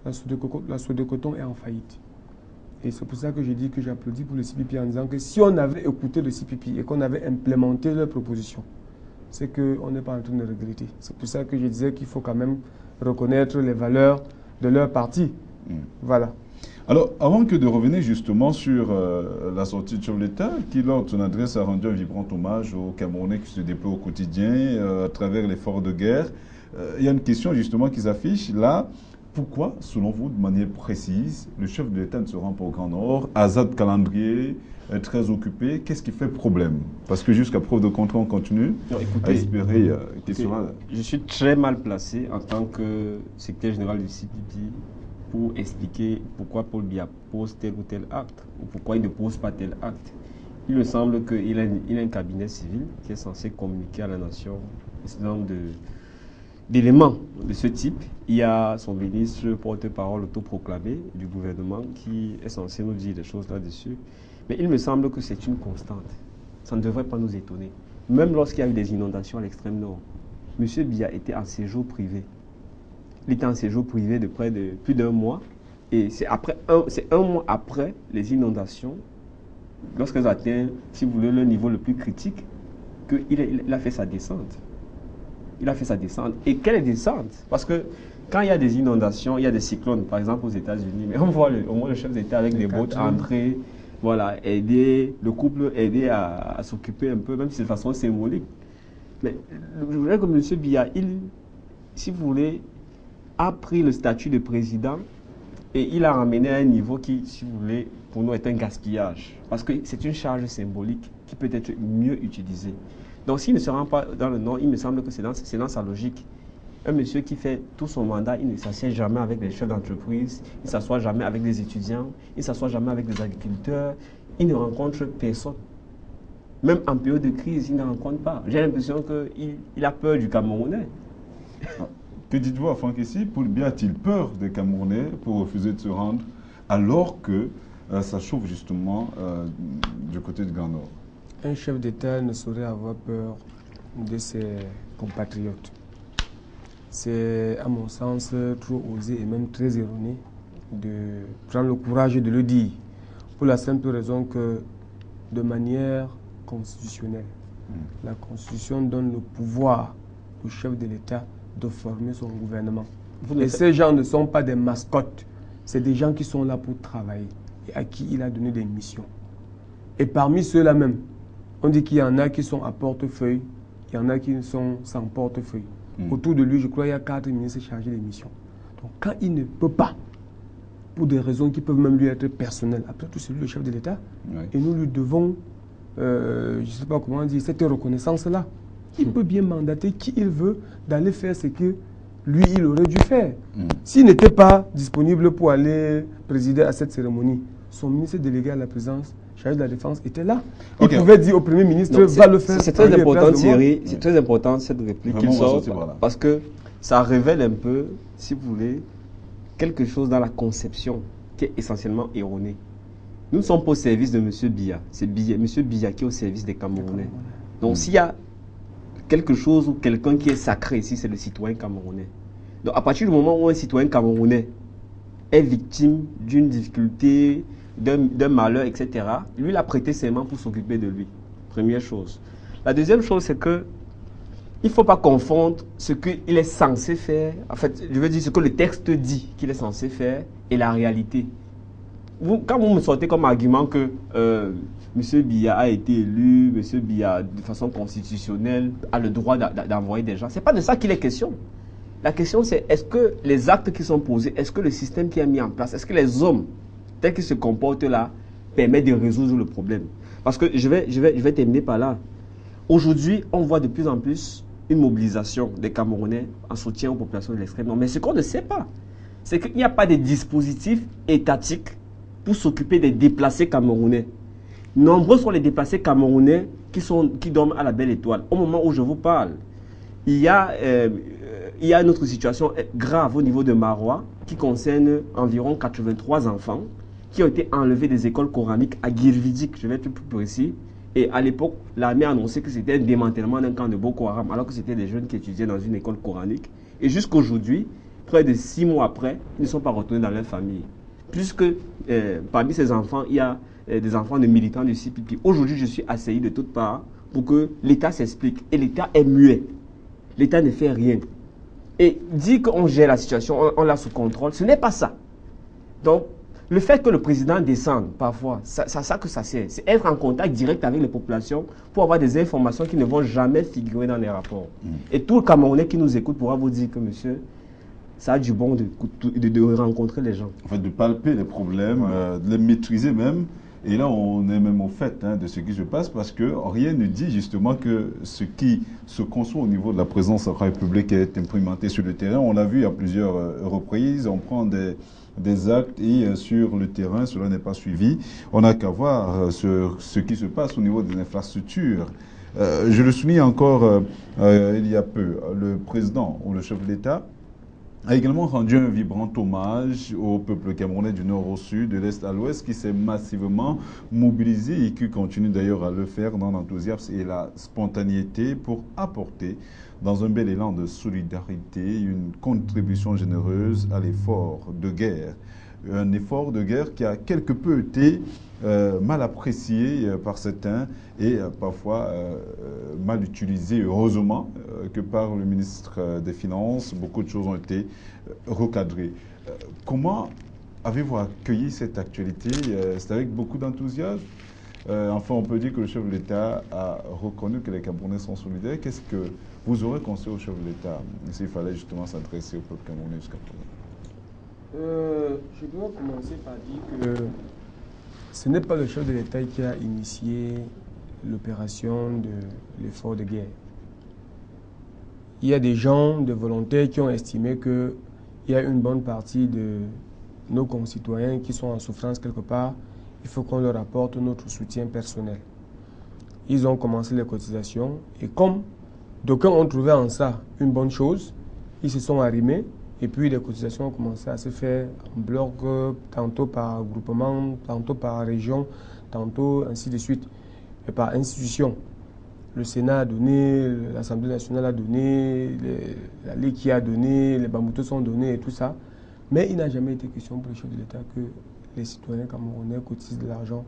la Sodecoton est en faillite. Et c'est pour ça que je dis que j'applaudis pour le CPP en disant que si on avait écouté le CPP et qu'on avait implémenté leurs propositions, c'est qu'on n'est pas en train de regretter. C'est pour ça que je disais qu'il faut quand même reconnaître les valeurs de leur parti. Voilà. Alors, avant que de revenir justement sur la sortie de chef de l'État, qui, lors de son adresse, a rendu un vibrant hommage aux Camerounais qui se déploient au quotidien à travers l'effort de guerre, il y a une question justement qui s'affiche là. Pourquoi, selon vous, de manière précise, le chef de l'État ne se rend pas au Grand Nord? Azad calendrier, très occupé. Qu'est-ce qui fait problème? Parce que jusqu'à preuve de contraire, on continue à espérer qu'il sera là. Je suis très mal placé en tant que secrétaire général du CPP pour expliquer pourquoi Paul Biya pose tel ou tel acte, ou pourquoi il ne pose pas tel acte. Il me semble qu'il a un cabinet civil qui est censé communiquer à la nation un certain nombre d'éléments de ce type. Il y a son ministre porte-parole autoproclamé du gouvernement qui est censé nous dire des choses là-dessus. Mais il me semble que c'est une constante. Ça ne devrait pas nous étonner. Même lorsqu'il y a eu des inondations à l'extrême nord, M. Biya était en séjour privé. Il était en séjour privé de près de plus d'1 mois. Et c'est un mois après les inondations, lorsqu'elles atteignent, si vous voulez, le niveau le plus critique, qu'il a fait sa descente. Il a fait sa descente. Et quelle descente? Parce que quand il y a des inondations, il y a des cyclones, par exemple aux États-Unis, mais on voit au moins le chef d'État avec des bottes entrer, voilà, aider le couple, aider à s'occuper un peu, même si c'est de façon symbolique. Mais je voudrais que M. Biya, si vous voulez, a pris le statut de président et il a ramené à un niveau qui, si vous voulez, pour nous est un gaspillage. Parce que c'est une charge symbolique qui peut être mieux utilisée. Donc s'il ne se rend pas dans le Nord, il me semble que c'est dans sa logique. Un monsieur qui fait tout son mandat, il ne s'assied jamais avec les chefs d'entreprise, il ne s'assoit jamais avec les étudiants, il ne s'assoit jamais avec les agriculteurs, il ne rencontre personne. Même en période de crise, il ne rencontre pas. J'ai l'impression qu'il a peur du Camerounais. Que dites-vous à Franck ici? Paul Biya a-t-il peur des Camerounais pour refuser de se rendre alors que ça chauffe justement du côté de Grand Nord? Un chef d'État ne saurait avoir peur de ses compatriotes. C'est, à mon sens, trop osé et même très erroné de prendre le courage de le dire. Pour la simple raison que, de manière constitutionnelle, la Constitution donne le pouvoir au chef de l'État de former son gouvernement. Et ces gens ne sont pas des mascottes, c'est des gens qui sont là pour travailler et à qui il a donné des missions. Et parmi ceux-là même, on dit qu'il y en a qui sont à portefeuille, il y en a qui sont sans portefeuille. Autour de lui, je crois qu'il y a 4 ministres chargés des missions. Donc quand il ne peut pas, pour des raisons qui peuvent même lui être personnelles, après tout c'est lui le chef de l'État, et nous lui devons, je ne sais pas comment dire, cette reconnaissance-là. Il peut bien mandater qui il veut d'aller faire ce que lui, il aurait dû faire. S'il n'était pas disponible pour aller présider à cette cérémonie, son ministre délégué à la présidence, chargé de la défense, était là. Il pouvait dire au Premier ministre, va le faire. C'est très important, Thierry, c'est très important cette réplique qu'il sort, parce que ça révèle un peu, si vous voulez, quelque chose dans la conception qui est essentiellement erronée. Nous ne sommes pas au service de M. Biya. C'est M. Biya qui est au service des Camerounais. Donc s'il y a quelque chose ou quelqu'un qui est sacré ici, c'est le citoyen camerounais. Donc à partir du moment où un citoyen camerounais est victime d'une difficulté, d'un malheur, etc., lui, il a prêté serment pour s'occuper de lui. Première chose. La deuxième chose, c'est que il ne faut pas confondre ce qu'il est censé faire, en fait, je veux dire ce que le texte dit qu'il est censé faire et la réalité. Quand vous me sortez comme argument que M. Biya a été élu, M. Biya, de façon constitutionnelle, a le droit d'envoyer des gens, ce n'est pas de ça qu'il est question. La question, c'est est-ce que les actes qui sont posés, est-ce que le système qui est mis en place, est-ce que les hommes, tels qu'ils se comportent là, permettent de résoudre le problème? Parce que je vais terminer par là. Aujourd'hui, on voit de plus en plus une mobilisation des Camerounais en soutien aux populations de l'extrême nord. Mais ce qu'on ne sait pas, c'est qu'il n'y a pas de dispositif étatique pour s'occuper des déplacés camerounais. Nombreux sont les déplacés camerounais qui dorment à la Belle Étoile. Au moment où je vous parle, il y a une autre situation grave au niveau de Marois qui concerne environ 83 enfants qui ont été enlevés des écoles coraniques à Guirvidic, je vais être plus précis. Et à l'époque, l'armée a annoncé que c'était un démantèlement d'un camp de Boko Haram, alors que c'était des jeunes qui étudiaient dans une école coranique. Et jusqu'aujourd'hui, près de 6 mois après, ils ne sont pas retournés dans leur famille. Puisque parmi ces enfants, il y a des enfants de militants du CPP. Aujourd'hui, je suis assailli de toutes parts pour que l'État s'explique. Et l'État est muet. L'État ne fait rien. Et dit qu'on gère la situation, on l'a sous contrôle, ce n'est pas ça. Donc, le fait que le président descende parfois, ça que ça sert, c'est être en contact direct avec les populations pour avoir des informations qui ne vont jamais figurer dans les rapports. Et tout le Camerounais qui nous écoute pourra vous dire que, monsieur, ça a du bon de rencontrer les gens. En fait, de palper les problèmes, de les maîtriser même. Et là, on est même au fait de ce qui se passe parce que rien ne dit justement que ce qui se conçoit au niveau de la présence de la République est implémenté sur le terrain. On l'a vu à plusieurs reprises, on prend des actes et sur le terrain, cela n'est pas suivi. On n'a qu'à voir ce qui se passe au niveau des infrastructures. Je le souligne encore il y a peu, le président ou le chef de l'État a également rendu un vibrant hommage au peuple camerounais du nord au sud, de l'est à l'ouest, qui s'est massivement mobilisé et qui continue d'ailleurs à le faire dans l'enthousiasme et la spontanéité pour apporter, dans un bel élan de solidarité, une contribution généreuse à l'effort de guerre. Un effort de guerre qui a quelque peu été mal apprécié par certains et parfois mal utilisé, heureusement que par le ministre des Finances, beaucoup de choses ont été recadrées. Comment avez-vous accueilli cette actualité? C'est avec beaucoup d'enthousiasme. Enfin, on peut dire que le chef de l'État a reconnu que les Camerounais sont solidaires. Qu'est-ce que vous aurez conseillé au chef de l'État s'il fallait justement s'adresser au peuple camerounais jusqu'à présent? Je dois commencer par dire que ce n'est pas le chef de l'État qui a initié l'opération de l'effort de guerre. Il y a des gens, des volontaires qui ont estimé qu'il y a une bonne partie de nos concitoyens qui sont en souffrance quelque part. Il faut qu'on leur apporte notre soutien personnel. Ils ont commencé les cotisations et comme d'aucuns ont trouvé en ça une bonne chose, ils se sont arrimés. Et puis les cotisations ont commencé à se faire en bloc, tantôt par groupement, tantôt par région, tantôt ainsi de suite, et par institution. Le Sénat a donné, l'Assemblée nationale a donné, la Ligue a donné, les Bamboutos ont donné et tout ça. Mais il n'a jamais été question pour le chef de l'État que les citoyens camerounais cotisent de l'argent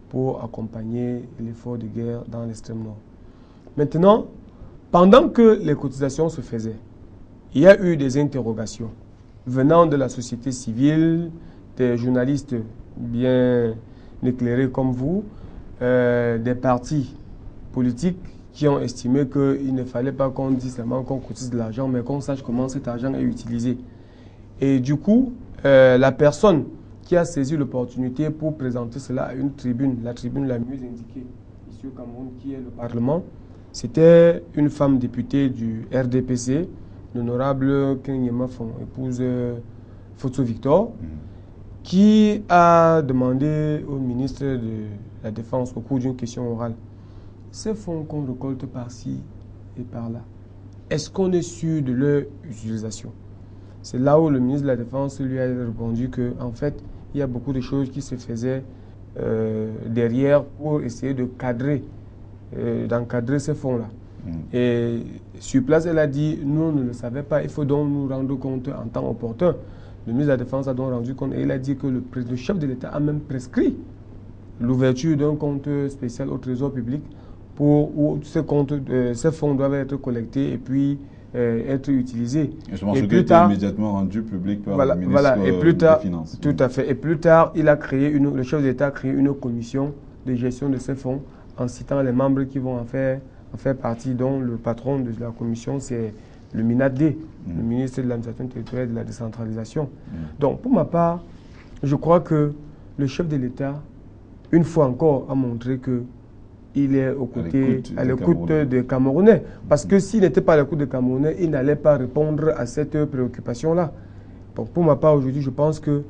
pour accompagner l'effort de guerre dans l'extrême nord. Maintenant, pendant que les cotisations se faisaient, il y a eu des interrogations venant de la société civile, des journalistes bien éclairés comme vous, des partis politiques qui ont estimé qu'il ne fallait pas qu'on dise seulement qu'on cotise de l'argent, mais qu'on sache comment cet argent est utilisé. Et du coup, la personne qui a saisi l'opportunité pour présenter cela à une tribune, la tribune la mieux indiquée ici au Cameroun, qui est le Parlement, c'était une femme députée du RDPC, l'honorable Kenyema Fon, épouse Foto Victor, qui a demandé au ministre de la Défense au cours d'une question orale, ces fonds qu'on récolte par-ci et par-là, est-ce qu'on est sûr de leur utilisation? C'est là où le ministre de la Défense lui a répondu qu'en fait, il y a beaucoup de choses qui se faisaient derrière pour essayer de cadrer, d'encadrer ces fonds-là. Et sur place, elle a dit, nous, on ne le savait pas, il faut donc nous rendre compte en temps opportun. Le ministre de la Défense a donc rendu compte et il a dit que le chef de l'État a même prescrit l'ouverture d'un compte spécial au Trésor public où ces fonds doivent être collectés et puis être utilisés. Et plus tard, immédiatement rendu public par le ministre des Finances. Tout à fait. Et plus tard, le chef de l'État a créé une commission de gestion de ces fonds en citant les membres qui vont en faire partie, dont le patron de la commission, c'est le MINAD, le ministre de l'Administration territoriale et de la décentralisation. Donc, pour ma part, je crois que le chef de l'État, une fois encore, a montré qu'il est à l'écoute des Camerounais. Parce que s'il n'était pas à l'écoute des Camerounais, il n'allait pas répondre à cette préoccupation-là. Donc, pour ma part, aujourd'hui, je pense que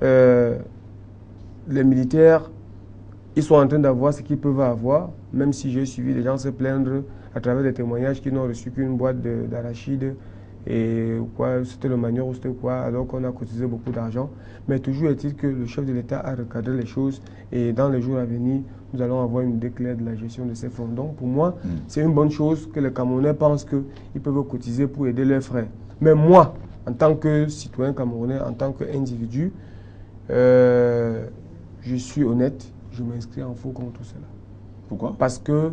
les militaires, ils sont en train d'avoir ce qu'ils peuvent avoir, même si j'ai suivi des gens se plaindre à travers des témoignages qu'ils n'ont reçu qu'une boîte d'arachides et quoi, c'était le manioc ou c'était quoi, alors qu'on a cotisé beaucoup d'argent. Mais toujours est-il que le chef de l'État a recadré les choses et dans les jours à venir, nous allons avoir une idée claire de la gestion de ces fonds. Donc pour moi, c'est une bonne chose que les Camerounais pensent qu'ils peuvent cotiser pour aider leurs frères. Mais moi, en tant que citoyen camerounais, en tant qu'individu, je suis honnête. Je m'inscris en faux contre tout cela. Pourquoi? Parce que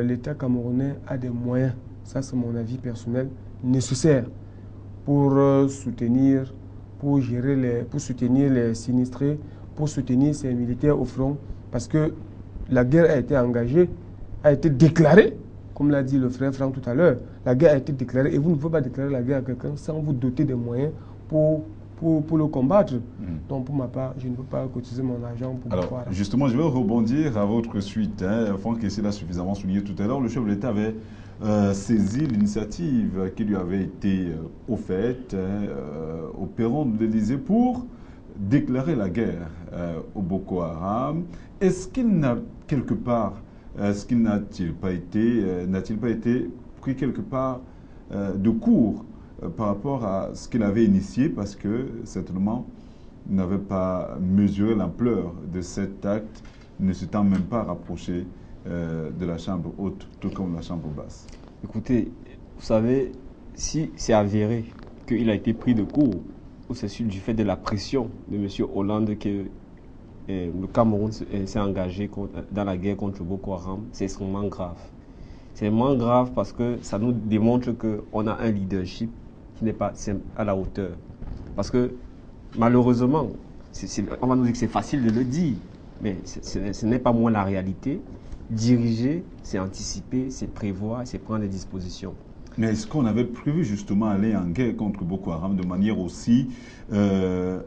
l'État camerounais a des moyens, ça c'est mon avis personnel, nécessaires pour soutenir, pour soutenir les sinistrés, pour soutenir ces militaires au front. Parce que la guerre a été engagée, a été déclarée, comme l'a dit le frère Franck tout à l'heure. La guerre a été déclarée et vous ne pouvez pas déclarer la guerre à quelqu'un sans vous doter des moyens pour le combattre. Donc pour ma part, je ne peux pas cotiser mon argent pour Alors, justement, je vais rebondir à votre suite. Franck Kessé l'a suffisamment souligné tout à l'heure. Le chef de l'État avait saisi l'initiative qui lui avait été offerte au perron de l'Élysée pour déclarer la guerre au Boko Haram. Est-ce qu'il n'a quelque part est-ce qu'il n'a-t-il pas été pris quelque part de court par rapport à ce qu'il avait initié, parce que certainement il n'avait pas mesuré l'ampleur de cet acte, ne s'étant même pas rapproché de la chambre haute, tout comme la chambre basse. Écoutez, vous savez, si c'est avéré qu'il a été pris de court, ou c'est du fait de la pression de M. Hollande que le Cameroun s'est engagé dans la guerre contre Boko Haram, c'est extrêmement grave. C'est extrêmement grave parce que ça nous démontre qu'on a un leadership qui n'est pas à la hauteur. Parce que malheureusement, on va nous dire que c'est facile de le dire, mais ce n'est pas moins la réalité. Diriger, c'est anticiper, c'est prévoir, c'est prendre des dispositions. Mais est-ce qu'on avait prévu justement aller en guerre contre Boko Haram de manière aussi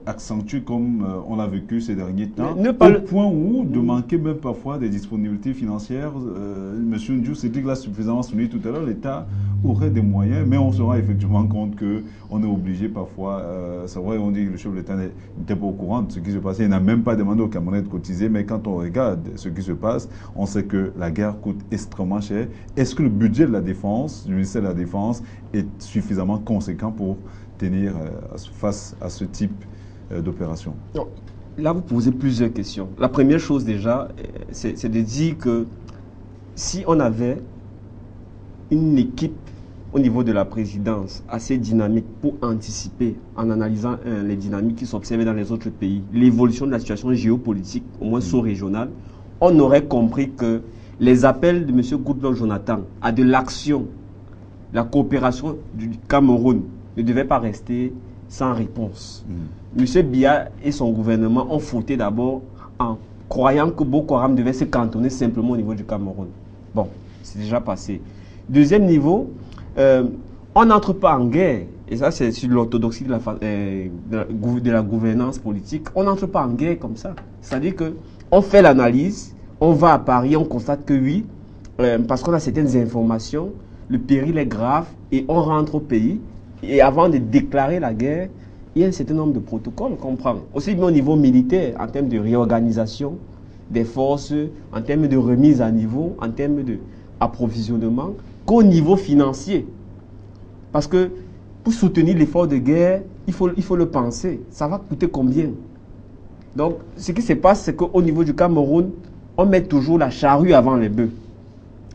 accentuée comme on l'a vécu ces derniers temps, au point où de manquer même parfois des disponibilités financières? Monsieur Ndiou Cédric l'a suffisamment souligné tout à l'heure, l'État aurait des moyens, mais on se rend effectivement compte qu'on est obligé parfois, c'est vrai, on dit que le chef de l'État n'était pas au courant de ce qui se passait, il n'a même pas demandé aux Camerounais de cotiser, mais quand on regarde ce qui se passe, on sait que la guerre coûte extrêmement cher. Est-ce que le budget de la Défense, du ministère de la Défense, est suffisamment conséquent pour tenir face à ce type d'opération? Là, vous posez plusieurs questions. La première chose déjà, c'est de dire que si on avait une équipe au niveau de la présidence assez dynamique pour anticiper, en analysant les dynamiques qui s'observaient dans les autres pays, l'évolution de la situation géopolitique, au moins sous-régionale, on aurait compris que les appels de M. Goodluck Jonathan à de l'action, la coopération du Cameroun ne devait pas rester sans réponse. M. Biya et son gouvernement ont fauté d'abord en croyant que Boko Haram devait se cantonner simplement au niveau du Cameroun. Bon, c'est déjà passé. Deuxième niveau, on n'entre pas en guerre, et ça c'est sur l'orthodoxie de la gouvernance politique, on n'entre pas en guerre comme ça. C'est-à-dire qu'on fait l'analyse, on va à Paris, on constate que oui, parce qu'on a certaines informations, le péril est grave et on rentre au pays. Et avant de déclarer la guerre, il y a un certain nombre de protocoles qu'on prend. Aussi bien au niveau militaire, en termes de réorganisation des forces, en termes de remise à niveau, en termes d'approvisionnement, qu'au niveau financier. Parce que pour soutenir l'effort de guerre, il faut le penser. Ça va coûter combien? Donc, ce qui se passe, c'est qu'au niveau du Cameroun, on met toujours la charrue avant les bœufs.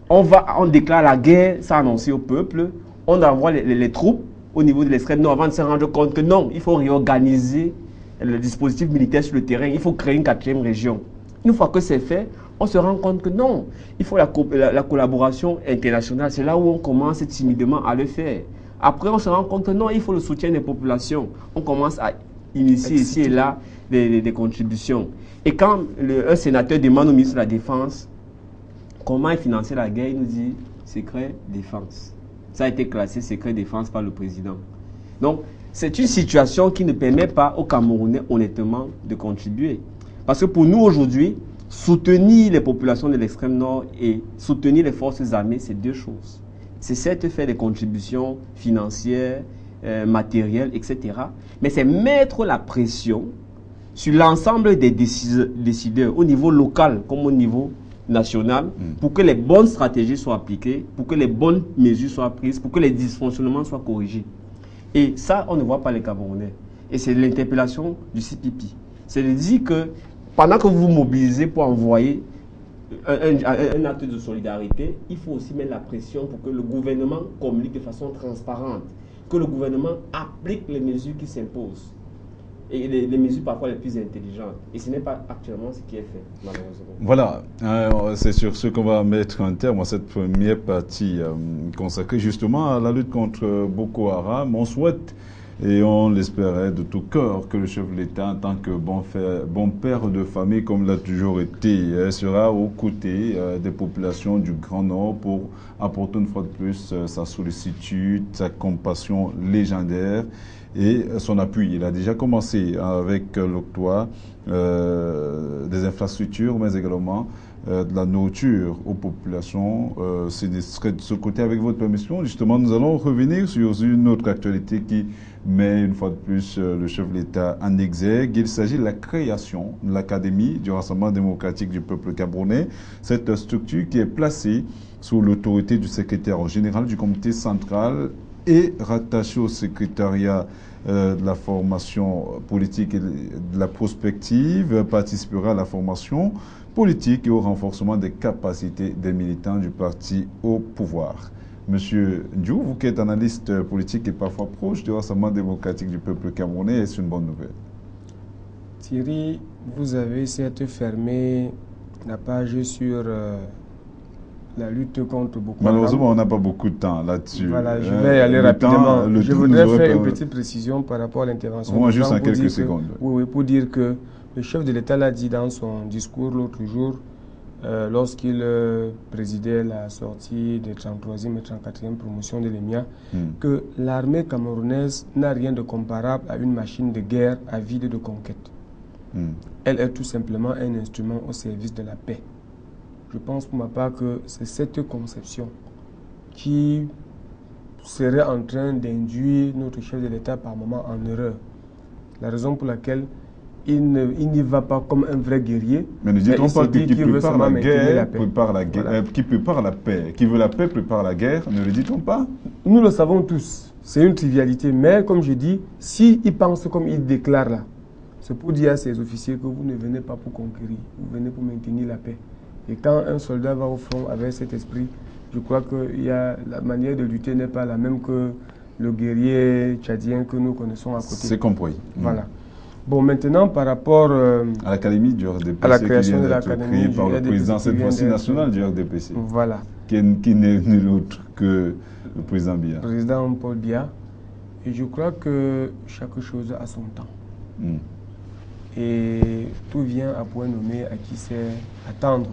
On déclare la guerre sans annoncer au peuple. On envoie les troupes au niveau de l'extrême nord avant de se rendre compte que non, il faut réorganiser le dispositif militaire sur le terrain. Il faut créer une 4e région. Une fois que c'est fait, on se rend compte que non, il faut la collaboration internationale. C'est là où on commence timidement à le faire. Après, on se rend compte que non, il faut le soutien des populations. On commence à initier ici et là des contributions. Et quand un sénateur demande au ministre de la Défense comment il finançait la guerre, il nous dit secret défense. Ça a été classé secret défense par le président. Donc, c'est une situation qui ne permet pas aux Camerounais, honnêtement, de contribuer. Parce que pour nous, aujourd'hui, soutenir les populations de l'extrême nord et soutenir les forces armées, c'est deux choses. C'est certes faire des contributions financières, matérielles, etc. Mais c'est mettre la pression sur l'ensemble des décideurs, au niveau local comme au niveau national, pour que les bonnes stratégies soient appliquées, pour que les bonnes mesures soient prises, pour que les dysfonctionnements soient corrigés. Et ça, on ne voit pas les Camerounais. Et c'est l'interpellation du CPP. C'est de dire que pendant que vous vous mobilisez pour envoyer un acte de solidarité, il faut aussi mettre la pression pour que le gouvernement communique de façon transparente, que le gouvernement applique les mesures qui s'imposent. Et les mesures parfois les plus intelligentes. Et ce n'est pas actuellement ce qui est fait, malheureusement. Voilà, c'est sur ce qu'on va mettre un terme à cette première partie consacrée justement à la lutte contre Boko Haram. On souhaite, et on l'espérait de tout cœur, que le chef de l'État, en tant que bon père de famille, comme l'a toujours été, sera aux côtés des populations du Grand Nord pour apporter une fois de plus sa sollicitude, sa compassion légendaire et son appui. Il a déjà commencé avec l'octroi des infrastructures, mais également de la nourriture aux populations. C'est de ce côté, avec votre permission, justement, nous allons revenir sur une autre actualité qui met une fois de plus le chef de l'État en exergue. Il s'agit de la création de l'Académie du Rassemblement démocratique du peuple camerounais, cette structure qui est placée sous l'autorité du secrétaire général du comité central et rattachée au secrétariat de la formation politique et de la prospective, participera à la formation politique et au renforcement des capacités des militants du parti au pouvoir. Monsieur Ndiou, vous qui êtes analyste politique et parfois proche du Rassemblement démocratique du peuple camerounais, est-ce une bonne nouvelle? Thierry, vous avez certes fermé la page sur la lutte contre Boko Haram. Malheureusement, on n'a pas beaucoup de temps là-dessus. Voilà, je vais y aller rapidement. Je voudrais faire une petite précision par rapport à l'intervention. Moi, juste en quelques secondes. Oui, pour dire que le chef de l'État l'a dit dans son discours l'autre jour, lorsqu'il présidait la sortie des 33e et 34e promotions de l'EMIA, que l'armée camerounaise n'a rien de comparable à une machine de guerre avide de conquête. Elle est tout simplement un instrument au service de la paix. Je pense pour ma part que c'est cette conception qui serait en train d'induire notre chef de l'État par moment en erreur. La raison pour laquelle il n'y va pas comme un vrai guerrier. Mais ne dit-on pas que qui prépare la guerre prépare la guerre, voilà. Qui prépare la paix, qui veut la paix prépare la guerre, ne le dit-on pas? Nous le savons tous, c'est une trivialité, mais comme je dis, s'il pense comme il déclare là, c'est pour dire à ses officiers que vous ne venez pas pour conquérir, vous venez pour maintenir la paix. Et quand un soldat va au front avec cet esprit, je crois que la manière de lutter n'est pas la même que le guerrier tchadien que nous connaissons à côté. C'est compris. Voilà. Bon, maintenant, par rapport à l'Académie du RDPC, à la création qui de vient d'être créée par le président, cette fois-ci national du RDPC, voilà, qui n'est nul autre que le président Biya. Le président Paul Biya. Et je crois que chaque chose a son temps. Et tout vient à point nommé à qui sait attendre.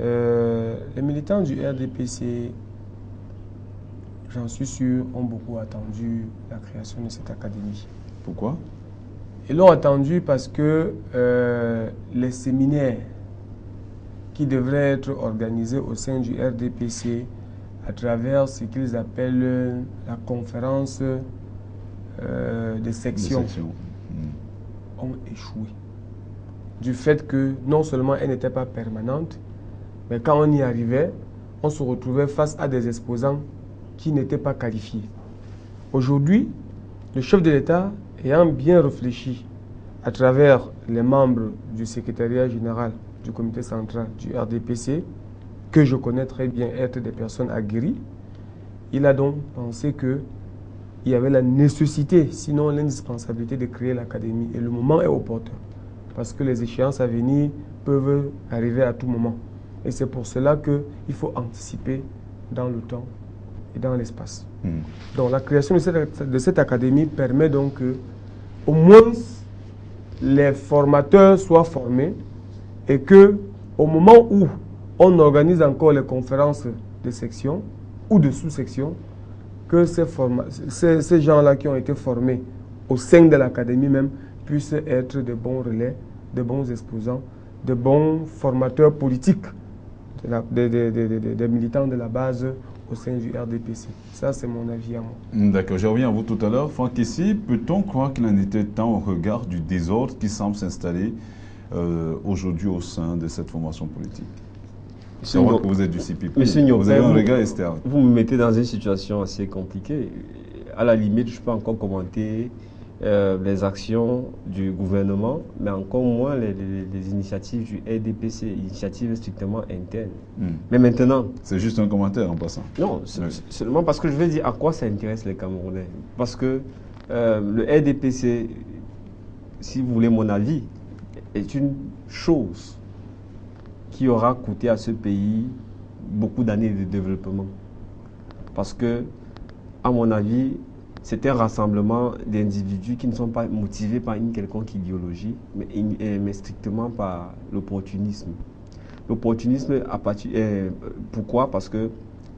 Les militants du RDPC, j'en suis sûr, ont beaucoup attendu la création de cette académie. Pourquoi? Ils l'ont attendu parce que les séminaires qui devraient être organisés au sein du RDPC à travers ce qu'ils appellent la conférence des sections ont échoué. Du fait que non seulement elle n'était pas permanente, mais quand on y arrivait, on se retrouvait face à des exposants qui n'étaient pas qualifiés. Aujourd'hui, le chef de l'État, ayant bien réfléchi à travers les membres du secrétariat général du comité central du RDPC, que je connais très bien être des personnes aguerries, il a donc pensé qu'il y avait la nécessité, sinon l'indispensabilité de créer l'académie. Et le moment est opportun, parce que les échéances à venir peuvent arriver à tout moment. Et c'est pour cela qu'il faut anticiper dans le temps et dans l'espace. Donc la création de cette académie permet donc que au moins les formateurs soient formés et que au moment où on organise encore les conférences de section ou de sous-section, que ces gens-là qui ont été formés au sein de l'académie même puissent être de bons relais, de bons exposants, de bons formateurs politiques des militants de la base au sein du RDPC. Ça, c'est mon avis à moi. D'accord, je reviens à vous tout à l'heure. Franck, ici, peut-on croire qu'il en était temps au regard du désordre qui semble s'installer aujourd'hui au sein de cette formation politique? Je vois que vous êtes du CPP. Vous avez un regard externe. Vous me mettez dans une situation assez compliquée. À la limite, je peux encore commenter les actions du gouvernement, mais encore moins les initiatives du RDPC, initiatives strictement internes. Mais maintenant... C'est juste un commentaire en passant. Non, seulement parce que je veux dire à quoi ça intéresse les Camerounais. Parce que le RDPC, si vous voulez mon avis, est une chose qui aura coûté à ce pays beaucoup d'années de développement. Parce que, à mon avis, c'est un rassemblement d'individus qui ne sont pas motivés par une quelconque idéologie, mais strictement par l'opportunisme. L'opportunisme, pourquoi? Parce que,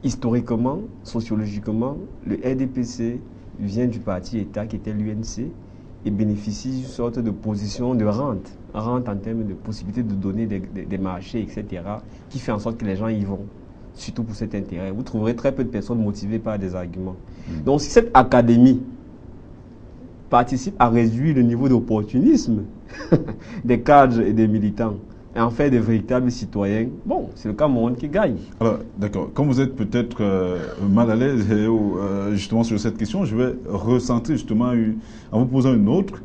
historiquement, sociologiquement, le RDPC vient du parti État qui était l'UNC et bénéficient d'une sorte de position de rente en termes de possibilité de donner des marchés, etc., qui fait en sorte que les gens y vont, surtout pour cet intérêt. Vous trouverez très peu de personnes motivées par des arguments. Donc si cette académie participe à réduire le niveau d'opportunisme des cadres et des militants, et en fait des véritables citoyens, bon, c'est le Cameroun qui gagne. Alors, d'accord. Comme vous êtes peut-être mal à l'aise justement sur cette question, je vais recentrer justement en vous posant une autre.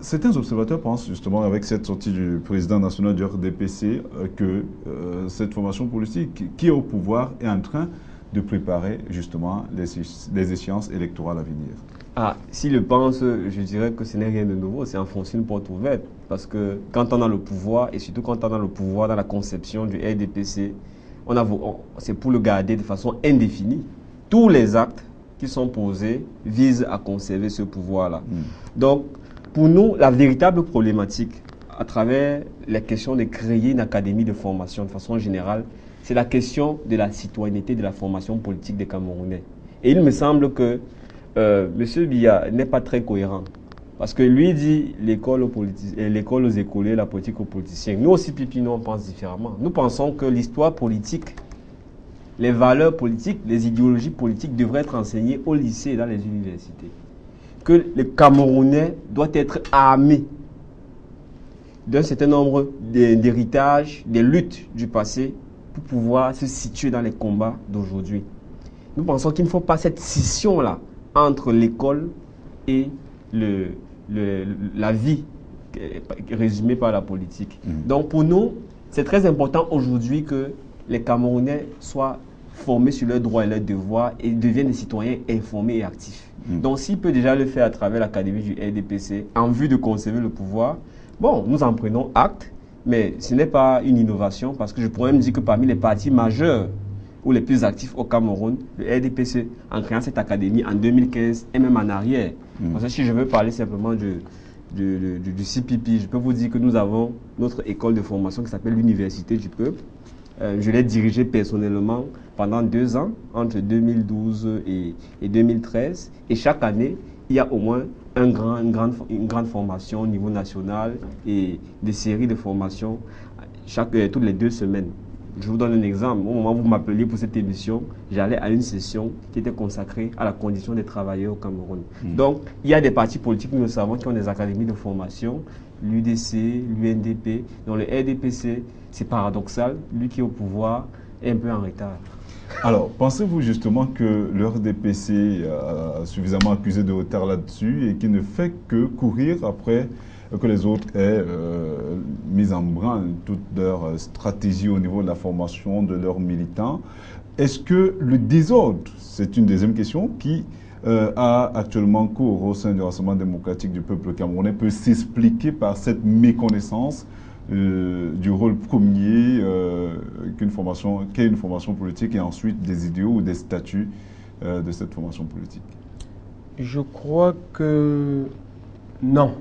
Certains observateurs pensent justement, avec cette sortie du président national du RDPC, que cette formation politique qui est au pouvoir est en train de préparer justement les échéances électorales à venir. Ah, s'il le pense, je dirais que ce n'est rien de nouveau, c'est enfoncer une porte ouverte. Parce que quand on a le pouvoir, et surtout quand on a le pouvoir dans la conception du RDPC, c'est pour le garder de façon indéfinie. Tous les actes qui sont posés visent à conserver ce pouvoir-là. Donc, pour nous, la véritable problématique, à travers la question de créer une académie de formation de façon générale, c'est la question de la citoyenneté, de la formation politique des Camerounais. Et il me semble que M. Biya n'est pas très cohérent. Parce que lui dit l'école aux écoliers, la politique aux politiciens. Nous aussi, Pipino, on pense différemment. Nous pensons que l'histoire politique, les valeurs politiques, les idéologies politiques devraient être enseignées au lycée et dans les universités. Que le Camerounais doit être armé d'un certain nombre d'héritages, des luttes du passé pour pouvoir se situer dans les combats d'aujourd'hui. Nous pensons qu'il ne faut pas cette scission-là entre l'école et la vie résumée par la politique. Donc pour nous, c'est très important aujourd'hui que les Camerounais soient formés sur leurs droits et leurs devoirs et deviennent des citoyens informés et actifs. Donc s'il peut déjà le faire à travers l'Académie du RDPC en vue de conserver le pouvoir, bon, nous en prenons acte, mais ce n'est pas une innovation parce que je pourrais me dire que parmi les partis majeurs ou les plus actifs au Cameroun, le RDPC, en créant cette académie en 2015 et même en arrière. Parce que si je veux parler simplement du CPP, je peux vous dire que nous avons notre école de formation qui s'appelle l'Université du Peuple. Je l'ai dirigée personnellement pendant 2 ans, entre 2012 et 2013. Et chaque année, il y a au moins une grande formation au niveau national et des séries de formations toutes les 2 semaines. Je vous donne un exemple. Au moment où vous m'appeliez pour cette émission, j'allais à une session qui était consacrée à la condition des travailleurs au Cameroun. Donc, il y a des partis politiques, nous le savons, qui ont des académies de formation, l'UDC, l'UNDP. Dans le RDPC, c'est paradoxal, lui qui est au pouvoir est un peu en retard. Alors, pensez-vous justement que le RDPC a suffisamment accusé de retard là-dessus et qu'il ne fait que courir après que les autres aient mis en branle toute leur stratégie au niveau de la formation de leurs militants? Est-ce que le désordre, c'est une deuxième question, qui a actuellement cours au sein du Rassemblement démocratique du peuple camerounais, peut s'expliquer par cette méconnaissance du rôle premier qu'est une formation politique et ensuite des idéaux ou des statuts de cette formation politique? Je crois que non.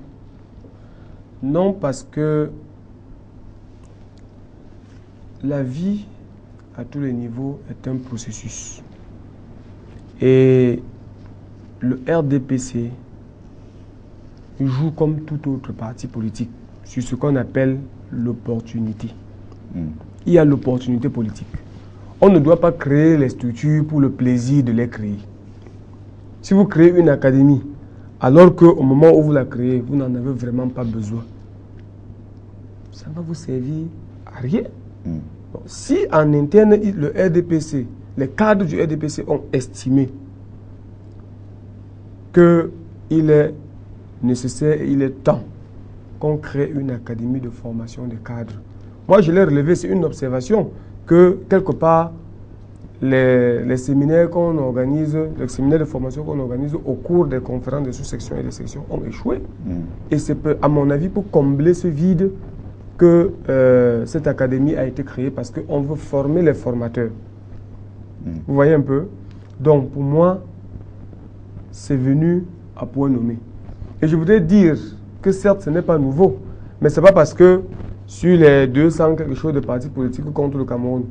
Non, parce que la vie à tous les niveaux est un processus. Et le RDPC joue comme tout autre parti politique sur ce qu'on appelle l'opportunité. Il y a l'opportunité politique. On ne doit pas créer les structures pour le plaisir de les créer. Si vous créez une académie, alors qu'au moment où vous la créez, vous n'en avez vraiment pas besoin, ça va vous servir à rien. Donc, si en interne, le RDPC, les cadres du RDPC ont estimé qu'il est nécessaire et il est temps qu'on crée une académie de formation des cadres. Moi, je l'ai relevé, c'est une observation que quelque part, les séminaires qu'on organise, les séminaires de formation qu'on organise au cours des conférences de sous-sections et de sections ont échoué. Et c'est, à mon avis, pour combler ce vide que cette académie a été créée parce qu'on veut former les formateurs. Vous voyez un peu? Donc, pour moi, c'est venu à point nommé. Et je voudrais dire que certes, ce n'est pas nouveau, mais ce n'est pas parce que sur les 200 quelque chose de partis politiques contre le Cameroun,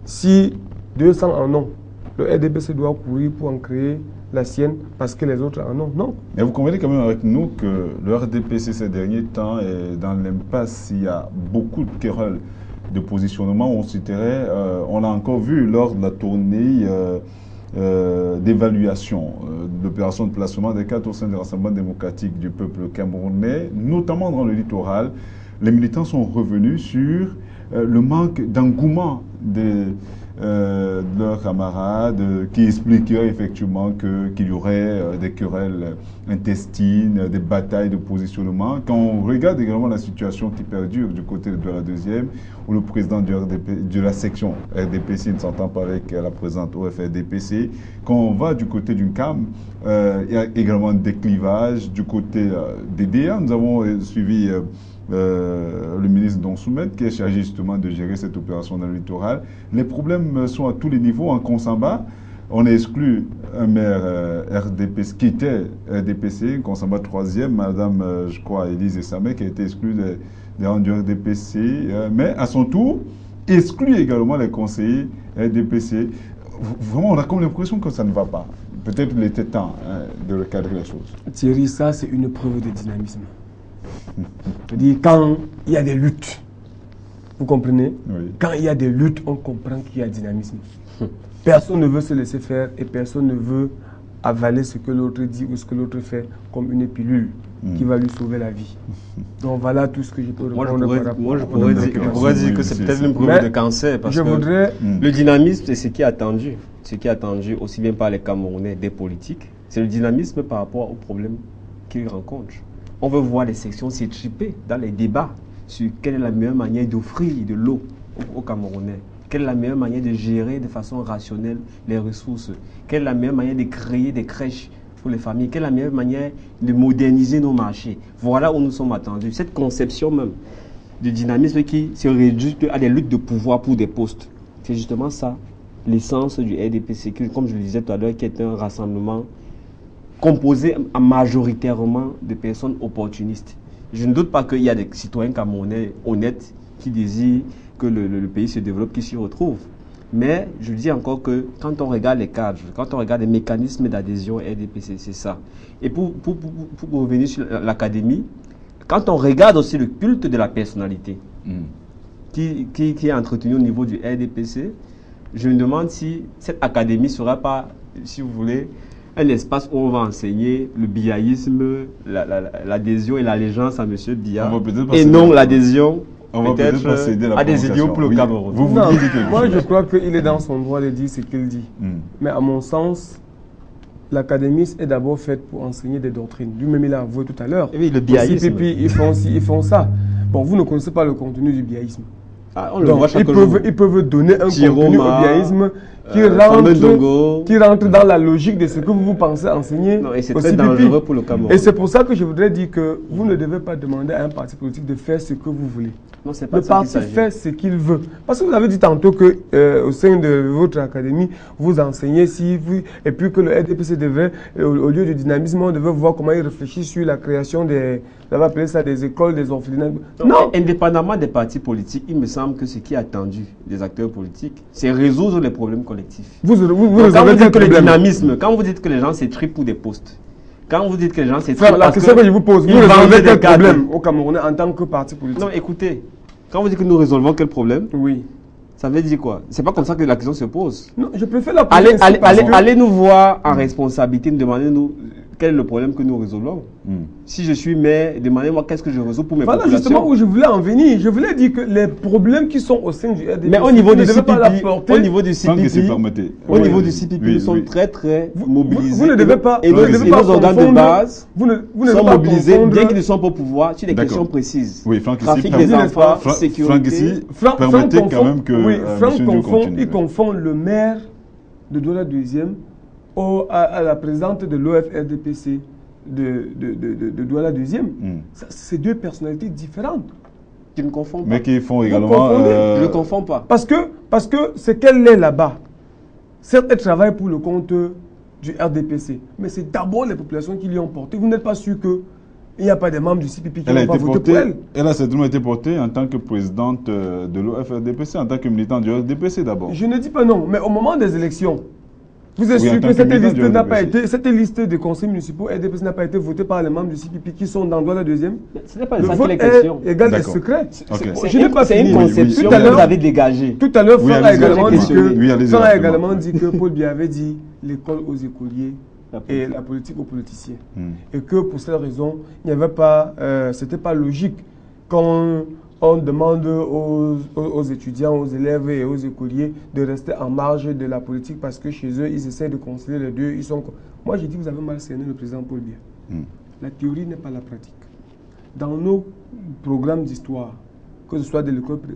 si 200 en ont, le RDPC doit courir pour en créer la sienne parce que les autres en ont. Non. Mais vous convenez quand même avec nous que le RDPC ces derniers temps est dans l'impasse. Il y a beaucoup de querelles de positionnement. On l'a encore vu lors de la tournée d'évaluation de l'opération de placement des cadres au sein du Rassemblement démocratique du peuple camerounais, notamment dans le littoral. Les militants sont revenus sur le manque d'engouement de leurs camarades qui expliquaient effectivement qu'il y aurait des querelles intestines, des batailles de positionnement. Quand on regarde également la situation qui perdure du côté de la deuxième, où le président de la section RDPC ne s'entend pas avec la présidente OFRDPC, quand on va du côté d'une CAM, il y a également des clivages du côté des DA. Nous avons suivi le ministre Donsoumet qui est chargé justement de gérer cette opération dans le littoral. Les problèmes sont à tous les niveaux. En Konsamba, on a exclu un maire RDPC qui était RDPC, Konsamba 3e, madame, je crois, Élise Essamé, qui a été exclue des rangs du RDPC, mais à son tour, exclut également les conseillers RDPC. Vraiment, on a comme l'impression que ça ne va pas. Peut-être il était temps de recadrer les choses. Thierry, ça c'est une preuve de dynamisme. C'est-à-dire, quand il y a des luttes, vous comprenez? Oui. Quand il y a des luttes, on comprend qu'il y a dynamisme. Personne ne veut se laisser faire et personne ne veut avaler ce que l'autre dit ou ce que l'autre fait comme une pilule qui va lui sauver la vie. Donc voilà tout ce que je peux répondre. Moi, je pourrais dire que c'est peut-être une preuve de cancer parce que le dynamisme, c'est ce qui est attendu. Ce qui est attendu aussi bien par les Camerounais, des politiques. C'est le dynamisme par rapport aux problèmes qu'ils rencontrent. On veut voir les sections s'étriper dans les débats sur quelle est la meilleure manière d'offrir de l'eau aux Camerounais. Quelle est la meilleure manière de gérer de façon rationnelle les ressources? Quelle est la meilleure manière de créer des crèches pour les familles? Quelle est la meilleure manière de moderniser nos marchés? Voilà où nous sommes attendus. Cette conception même de dynamisme qui se réduit à des luttes de pouvoir pour des postes. C'est justement ça, l'essence du RDPC, comme je le disais tout à l'heure, qui est un rassemblement composé majoritairement de personnes opportunistes. Je ne doute pas qu'il y a des citoyens camerounais honnêtes qui désirent que le pays se développe, qui s'y retrouvent. Mais je dis encore que quand on regarde les cadres, quand on regarde les mécanismes d'adhésion RDPC, c'est ça. Et pour revenir sur l'académie, quand on regarde aussi le culte de la personnalité qui est entretenu au niveau du RDPC, je me demande si cette académie ne sera pas, si vous voulez, un espace où on va enseigner le biaïsme, l'adhésion et l'allégeance à M. Biya, et non l'adhésion peut-être à des idéaux pour le Cameroun. Moi, je crois qu'il est dans son droit de dire ce qu'il dit. Mais à mon sens, l'académie est d'abord faite pour enseigner des doctrines. Lui-même, il a avoué tout à l'heure. Oui, le biaïsme. Ils font ça. Bon, vous ne connaissez pas le contenu du biaïsme. Ah, on le voit chaque jour. Ils peuvent donner un contenu au biaïsme qui rentre dans la logique de ce que vous pensez enseigner. Non, et c'est très dangereux pour le Cameroun. Et c'est pour ça que je voudrais dire que vous ne devez pas demander à un parti politique de faire ce que vous voulez. Non, c'est pas le parti fait ce qu'il veut. Parce que vous avez dit tantôt que au sein de votre académie, vous enseignez et puis que le RDPC devrait, au lieu du dynamisme, on devait voir comment il réfléchit sur la création des, on va appeler ça des écoles, des orphelinats. Non, indépendamment des partis politiques, il me semble que ce qui est attendu des acteurs politiques, c'est résoudre les problèmes collectifs. Quand vous dites que les gens s'étripent pour des postes, quand vous dites que les gens s'étripent, la question que je vous pose, vous résolvez quel problème au Cameroun en tant que parti politique? Non, écoutez, quand vous dites que nous résolvons quel problème, oui. Ça veut dire quoi? C'est pas comme ça que la question se pose. Non, je préfère la poser. Allez nous voir en responsabilité, demandez-nous quel est le problème que nous résolvons. Si je suis maire, demandez-moi qu'est-ce que je résous pour mes populations. Voilà justement où je voulais en venir. Je voulais dire que les problèmes qui sont au sein du RDPC, mais au niveau du CPP, nous sommes très mobilisés. Vous ne devez pas. Et nos organes de base sont mobilisés, bien qu'ils ne soient pas au pouvoir, sur des questions précises. Oui, Franck, trafic des enfants, sécurité. Permettez quand même que oui, Franck il confond le maire de Douala 2e à la présidente de l'OFRDPC de Douala 2e. C'est deux personnalités différentes. Tu ne confonds pas. Mais qui font également... Je ne confonds pas. Parce que c'est qu'elle est là-bas. Certes, elle travaille pour le compte du RDPC. Mais c'est d'abord les populations qui l'y ont porté. Vous n'êtes pas sûr que il n'y a pas des membres du CPP qui n'ont pas voté pour elle. Elle a certainement été portée en tant que présidente de l'OFRDPC, en tant que militante du RDPC d'abord. Je ne dis pas non, mais au moment des élections, Vous êtes Oui, en sûr tant que que cette militant liste du n'a pas RDPC. été, cette liste de conseils municipaux RDPC n'a pas été votée par les membres du CPP qui sont dans Douala deuxième? Ce n'est pas Le ça vote qu'il est question. est égal et D'accord. secret. Ok. Je n'ai pas C'est fini. une Oui, conception Tout à que l'heure- vous avez dégagée. Tout à l'heure, Oui, Franck a allez-y, également dit rapidement. Oui, allez-y, que, Franck a rapidement. également dit que Paul Biya avait dit l'école aux écoliers et la politique aux politiciens. Et que pour cette raison, il n'y avait pas, c'était pas logique quand on demande aux étudiants, aux élèves et aux écoliers de rester en marge de la politique parce que chez eux, ils essaient de concilier les deux. Moi, j'ai dit que vous avez mal cerné le président Paul Biya. La théorie n'est pas la pratique. Dans nos programmes d'histoire, que ce soit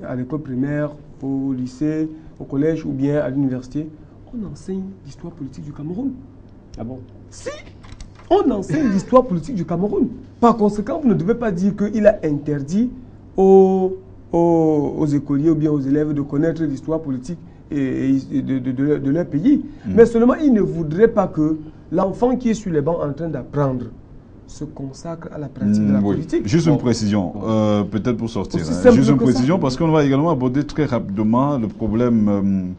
à l'école primaire, au lycée, au collège ou bien à l'université, on enseigne l'histoire politique du Cameroun. Ah bon? Si on enseigne l'histoire politique du Cameroun. Par conséquent, vous ne devez pas dire qu'il a interdit aux écoliers ou bien aux élèves de connaître l'histoire politique de leur pays. Mais seulement, il ne voudrait pas que l'enfant qui est sur les bancs en train d'apprendre se consacre à la pratique de la Oui. politique. Juste une précision, peut-être pour sortir. Aussi simple Juste une que ça. précision, parce qu'on va également aborder très rapidement le problème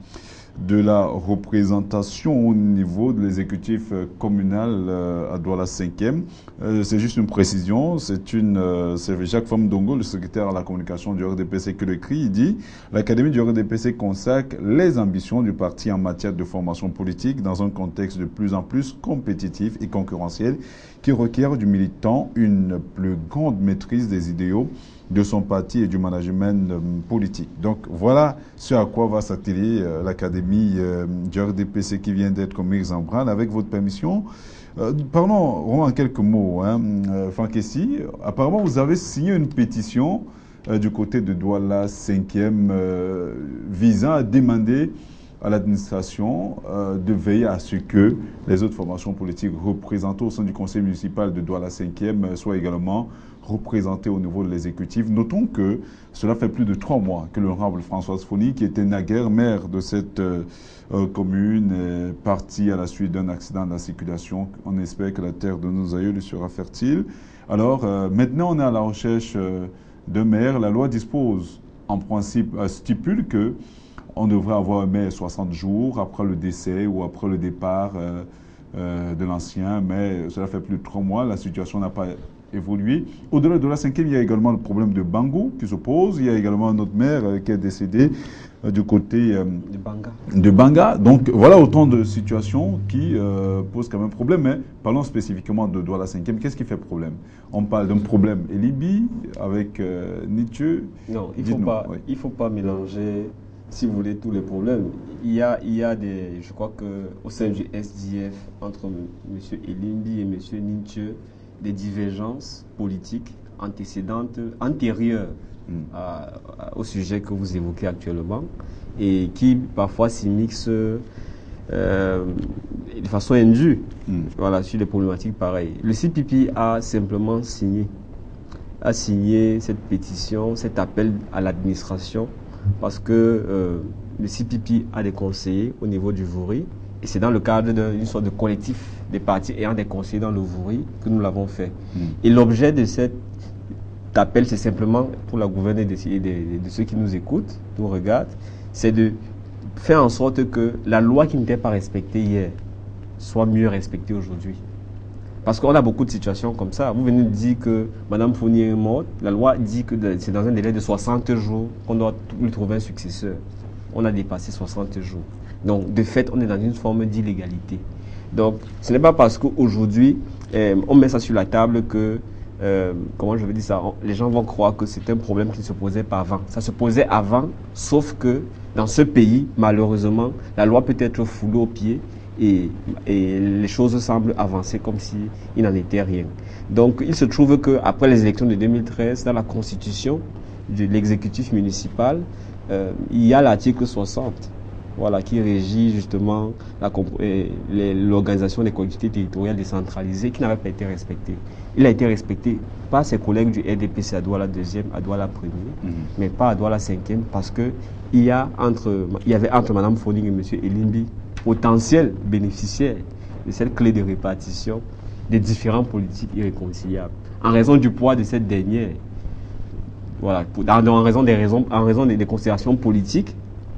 de la représentation au niveau de l'exécutif communal à Douala 5e. C'est juste une précision. C'est Jacques Famdongo, le secrétaire à la communication du RDPC, qui l'écrit. Il dit « L'Académie du RDPC consacre les ambitions du parti en matière de formation politique dans un contexte de plus en plus compétitif et concurrentiel qui requiert du militant une plus grande maîtrise des idéaux de son parti et du management politique. » Donc voilà ce à quoi va s'atteler l'Académie du RDPC qui vient d'être mise en branle. Avec votre permission, parlons en quelques mots. Franck Essi, apparemment vous avez signé une pétition du côté de Douala 5e visant à demander à l'administration de veiller à ce que les autres formations politiques représentées au sein du conseil municipal de Douala 5e soient également représentées au niveau de l'exécutif. Notons que cela fait plus de 3 mois que l'honorable Françoise Foni, qui était naguère maire de cette commune, est partie à la suite d'un accident de la circulation. On espère que la terre de nos aïeux sera fertile. Alors maintenant on est à la recherche d'un maire. La loi dispose, en principe, stipule que on devrait avoir un maire 60 jours après le décès ou après le départ de l'ancien, mais cela fait plus de 3 mois, la situation n'a pas évolué. Au-delà de la 5e, il y a également le problème de Bangou qui se pose. Il y a également un autre maire qui est décédé du côté de Banga. Donc voilà autant de situations qui posent quand même problème. Mais parlons spécifiquement de Douala 5e. Qu'est-ce qui fait problème? On parle d'un problème Elibi avec Nietzsche. Non, il faut pas mélanger, si vous voulez, tous les problèmes. Il y a des, je crois qu'au sein du SDF, entre M. Elimbi et M. Nietzsche, des divergences politiques antécédentes, antérieures au sujet que vous évoquez actuellement, et qui parfois s'immiscent de façon indue voilà, sur des problématiques pareilles. Le CPP a simplement signé cette pétition, cet appel à l'administration, parce que le CPP a des conseillers au niveau du Vouri, et c'est dans le cadre d'une sorte de collectif des partis ayant des conseillers dans le Vouri que nous l'avons fait. Et l'objet de cet appel, c'est simplement pour la gouverneure de ceux qui nous écoutent, nous regardent, c'est de faire en sorte que la loi qui n'était pas respectée hier soit mieux respectée aujourd'hui. Parce qu'on a beaucoup de situations comme ça. Vous venez de dire que Mme Fournier est morte. La loi dit que c'est dans un délai de 60 jours qu'on doit lui trouver un successeur. On a dépassé 60 jours. Donc, de fait, on est dans une forme d'illégalité. Donc, ce n'est pas parce qu'aujourd'hui, on met ça sur la table que, comment je veux dire ça, les gens vont croire que c'est un problème qui ne se posait pas avant. Ça se posait avant, sauf que dans ce pays, malheureusement, la loi peut être foulée aux pieds et les choses semblent avancer comme s'il n'en était rien. Donc, il se trouve qu'après les élections de 2013, dans la constitution de l'exécutif municipal, il y a l'article 60. Voilà, qui régit justement l'organisation des collectivités territoriales décentralisées, qui n'avait pas été respecté. Il a été respecté par ses collègues du RDPC à Douala 2e, à Douala 1er, mais pas à Douala 5e, parce qu'il y avait entre Mme Foning et M. Elimbi potentiels bénéficiaires de cette clé de répartition des différentes politiques irréconciliables. En raison du poids de cette dernière, voilà, en raison des considérations politiques,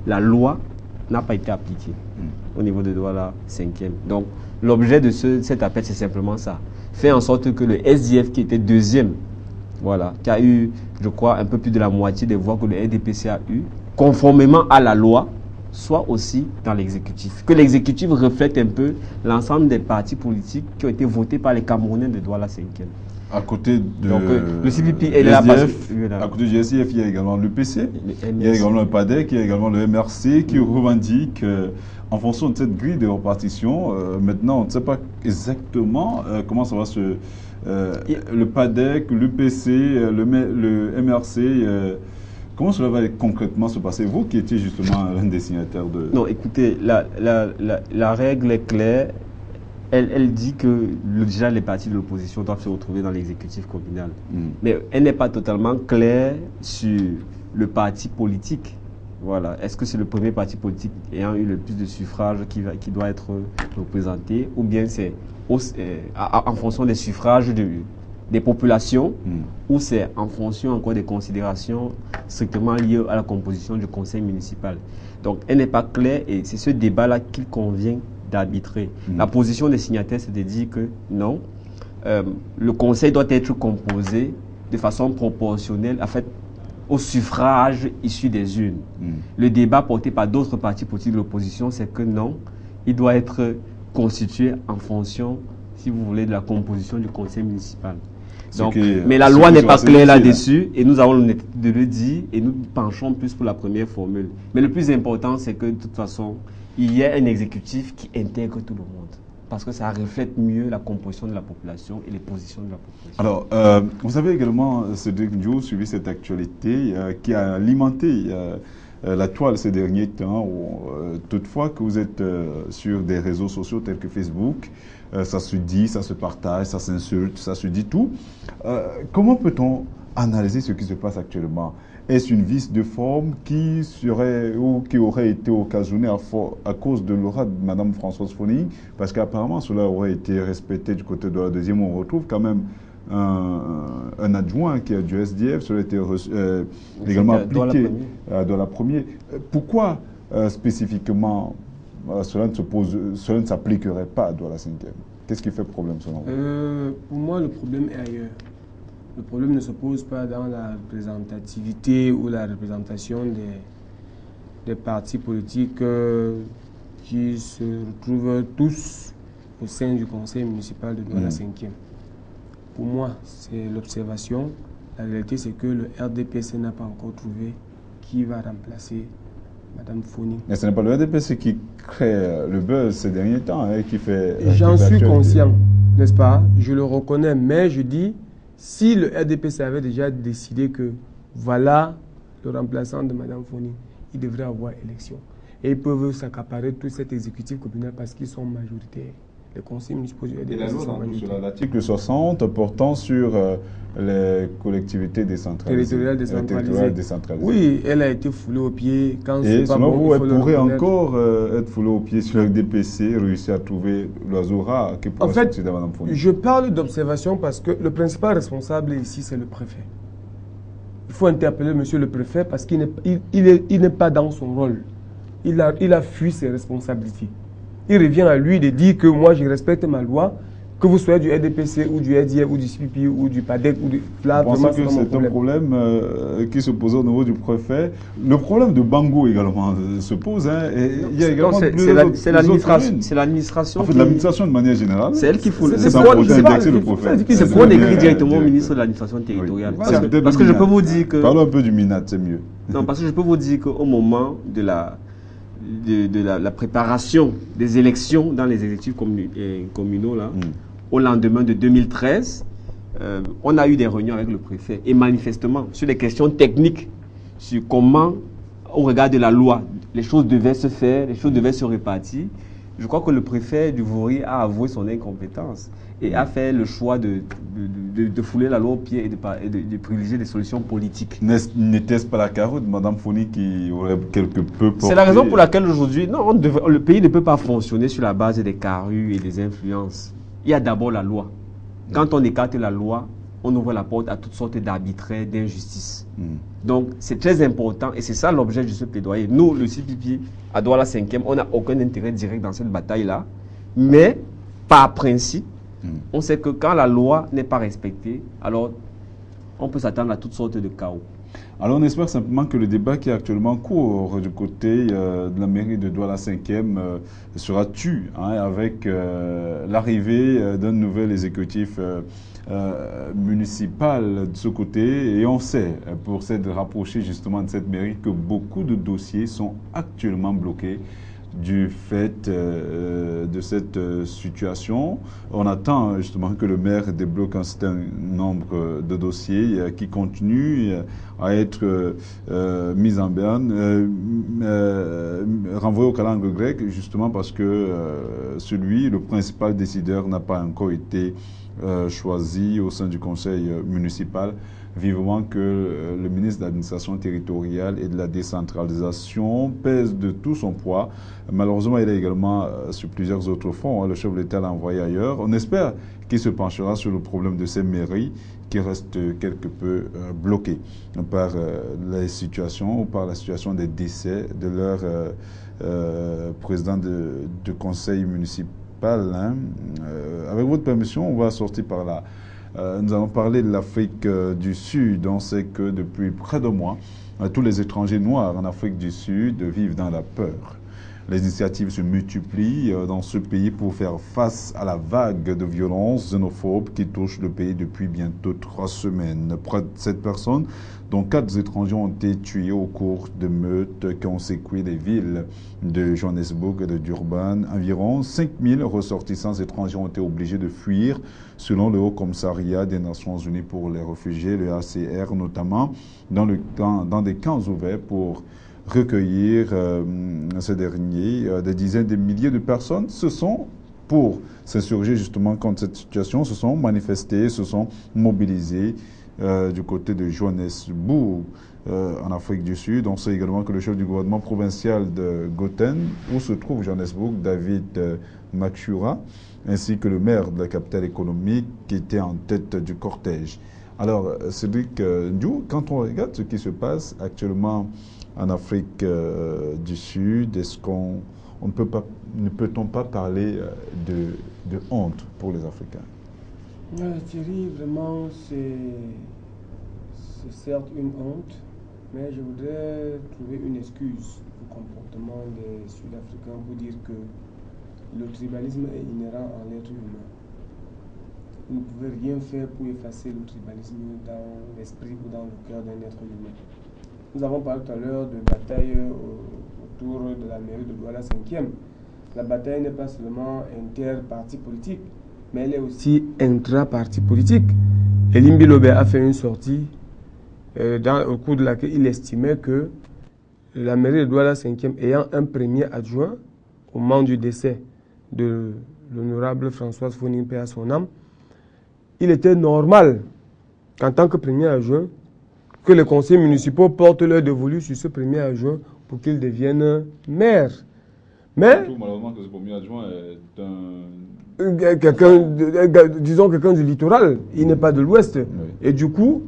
la loi n'a pas été appliquée. au niveau de Douala 5e. Donc, l'objet de cet appel, c'est simplement ça. Faire en sorte que le SDF, qui était deuxième, voilà, qui a eu, je crois, un peu plus de la moitié des voix que le RDPC a eu, conformément à la loi, soit aussi dans l'exécutif. Que l'exécutif reflète un peu l'ensemble des partis politiques qui ont été votés par les Camerounais de Douala 5e. À côté de donc, le CPP et la à côté du SDF, il y a également l'UPC, il y a également le PADEC, il y a également le MRC qui revendique, en fonction de cette grille de répartition, maintenant on ne sait pas exactement comment ça va se... le PADEC, l'UPC, le MRC... comment cela va concrètement se passer? Vous qui étiez justement l'un des signataires de... Non, écoutez, la règle est claire. Elle dit que déjà les partis de l'opposition doivent se retrouver dans l'exécutif communal. Mais elle n'est pas totalement claire sur le parti politique. Voilà. Est-ce que c'est le premier parti politique ayant eu le plus de suffrages qui doit être représenté, ou bien c'est en fonction des suffrages des populations, ou c'est en fonction encore des considérations strictement liées à la composition du conseil municipal. Donc elle n'est pas claire et c'est ce débat-là qu'il convient d'arbitrer. La position des signataires, c'est de dire que non, le conseil doit être composé de façon proportionnelle en fait, au suffrage issu des urnes. Le débat porté par d'autres partis politiques de l'opposition, c'est que non, il doit être constitué en fonction, si vous voulez, de la composition du conseil municipal. Donc, mais la loi n'est pas claire là-dessus et nous avons l'honnêteté de le dire et nous penchons plus pour la première formule. Mais le plus important, c'est que de toute façon, il y a un exécutif qui intègre tout le monde. Parce que ça reflète mieux la composition de la population et les positions de la population. Alors, vous avez également, Cédric Ndiou, suivi cette actualité qui a alimenté la toile ces derniers temps. Toutefois que vous êtes sur des réseaux sociaux tels que Facebook, ça se dit, ça se partage, ça s'insulte, ça se dit tout. Comment peut-on analyser ce qui se passe actuellement? Est-ce une vice de forme qui serait ou qui aurait été occasionnée à cause de l'aura de Mme Françoise Fonning? Parce qu'apparemment, cela aurait été respecté du côté de la deuxième. On retrouve quand même un adjoint qui est du SDF, cela a été également appliqué dans la première. Pourquoi spécifiquement cela ne s'appliquerait pas dans la 5e? Qu'est-ce qui fait problème selon vous? Pour moi, le problème est ailleurs. Le problème ne se pose pas dans la représentativité ou la représentation des partis politiques qui se retrouvent tous au sein du conseil municipal de Douala 5e. Pour moi, c'est l'observation. La réalité, c'est que le RDPC n'a pas encore trouvé qui va remplacer Mme Fonning. Mais ce n'est pas le RDPC qui crée le buzz ces derniers temps et qui fait... J'en suis conscient, n'est-ce pas? Je le reconnais, mais je dis... Si le RDPC avait déjà décidé que voilà le remplaçant de Mme Fonning, il devrait avoir élection. Et ils peuvent s'accaparer tout cet exécutif communal parce qu'ils sont majoritaires. Les conseils municipaux du RDPC sont majoritaires. L'article 60 portant sur les collectivités décentralisées. Territoriales décentralisées. Oui, elle a été foulée aux pieds. Quand et selon vous, elle pourrait encore être foulée aux pieds sur le RDPC, réussir à trouver l'oiseau rare qui pourrait succéder à Mme Fonning? Je parle d'observation parce que le principal responsable ici, c'est le préfet. Il faut interpeller monsieur le préfet parce qu'il n'est pas dans son rôle. Il a fui ses responsabilités. Il revient à lui de dire que moi, je respecte ma loi, que vous soyez du RDPC ou du RDF ou du CPP ou du PADEC ou du FLA. Vous pensez que c'est un problème qui se pose au niveau du préfet? Le problème de Bango également se pose. Il y a également c'est l'administration. En fait, l'administration de manière générale. C'est elle qui fout. C'est le préfet. C'est pour on écrit directement au ministre de l'administration territoriale. Oui. Parce que je peux vous dire que... Parlons un peu du MINAT, c'est mieux. Non, parce que je peux vous dire qu'au moment de la préparation des élections dans les exécutifs communaux, là, au lendemain de 2013, on a eu des réunions avec le préfet. Et manifestement, sur les questions techniques, sur comment, au regard de la loi, les choses devaient se faire, les choses devaient se répartir, je crois que le préfet du Vori a avoué son incompétence et a fait le choix de fouler la loi au pied et de privilégier des solutions politiques. N'était-ce pas la carotte de Mme Fonning qui aurait quelque peu porté... C'est la raison pour laquelle aujourd'hui, le pays ne peut pas fonctionner sur la base des carrues et des influences. Il y a d'abord la loi. Quand on écarte la loi, on ouvre la porte à toutes sortes d'arbitraires, d'injustices. Donc, c'est très important et c'est ça l'objet de ce plaidoyer. Nous, le CPP, à Douala 5e, on n'a aucun intérêt direct dans cette bataille-là, mais par principe, on sait que quand la loi n'est pas respectée, alors on peut s'attendre à toutes sortes de chaos. Alors on espère simplement que le débat qui est actuellement court du côté de la mairie de Douala 5e sera tu avec l'arrivée d'un nouvel exécutif municipal de ce côté. Et on sait, pour s'être rapproché justement de cette mairie, que beaucoup de dossiers sont actuellement bloqués du fait de cette situation. On attend justement que le maire débloque un certain nombre de dossiers qui continuent à être mis en berne, renvoyés au calendrier grec, justement parce que le principal décideur, n'a pas encore été choisi au sein du conseil municipal. Vivement que le ministre de l'administration territoriale et de la décentralisation pèse de tout son poids. Malheureusement, il est également sur plusieurs autres fronts. Le chef de l'État l'a envoyé ailleurs. On espère qu'il se penchera sur le problème de ces mairies qui restent quelque peu bloquées par les situations ou par la situation des décès de leur président de conseil municipal. Avec votre permission, on va sortir par là. Nous allons parler de l'Afrique du Sud. On sait que depuis près de mois, tous les étrangers noirs en Afrique du Sud vivent dans la peur. Les initiatives se multiplient dans ce pays pour faire face à la vague de violences xénophobes qui touche le pays depuis bientôt 3 semaines. Près de 7 personnes, dont 4 étrangers, ont été tués au cours de meutes qui ont secoué les villes de Johannesburg et de Durban. Environ 5000 ressortissants étrangers ont été obligés de fuir, selon le Haut Commissariat des Nations Unies pour les réfugiés, le HCR, notamment dans des camps ouverts pour recueillir ces derniers. Des dizaines de milliers de personnes pour s'insurger justement contre cette situation, se sont manifestés, se sont mobilisés du côté de Johannesburg, en Afrique du Sud. On sait également que le chef du gouvernement provincial de Gauteng, où se trouve Johannesburg, David Makhura, ainsi que le maire de la capitale économique qui était en tête du cortège. Alors, Cédric Ndiou, quand on regarde ce qui se passe actuellement en Afrique du Sud, est-ce ne peut-on pas parler de honte pour les Africains? Thierry, vraiment, c'est certes une honte, mais je voudrais trouver une excuse au comportement des Sud-Africains pour dire que le tribalisme est inhérent en l'être humain. Vous ne pouvez rien faire pour effacer le tribalisme dans l'esprit ou dans le cœur d'un être humain. Nous avons parlé tout à l'heure de bataille autour de la mairie de Douala 5e. La bataille n'est pas seulement inter-parti politique, mais elle est aussi intra-parti politique. Elimbi Lobé a fait une sortie au cours de laquelle il estimait que la mairie de Douala 5e ayant un premier adjoint au moment du décès de l'honorable Françoise Foning, paix à son âme, il était normal qu'en tant que premier adjoint, que les conseils municipaux portent leur dévolu sur ce premier adjoint pour qu'il devienne maire. Mais malheureusement que ce premier adjoint est disons quelqu'un du littoral, il n'est pas de l'Ouest. Oui. Et du coup,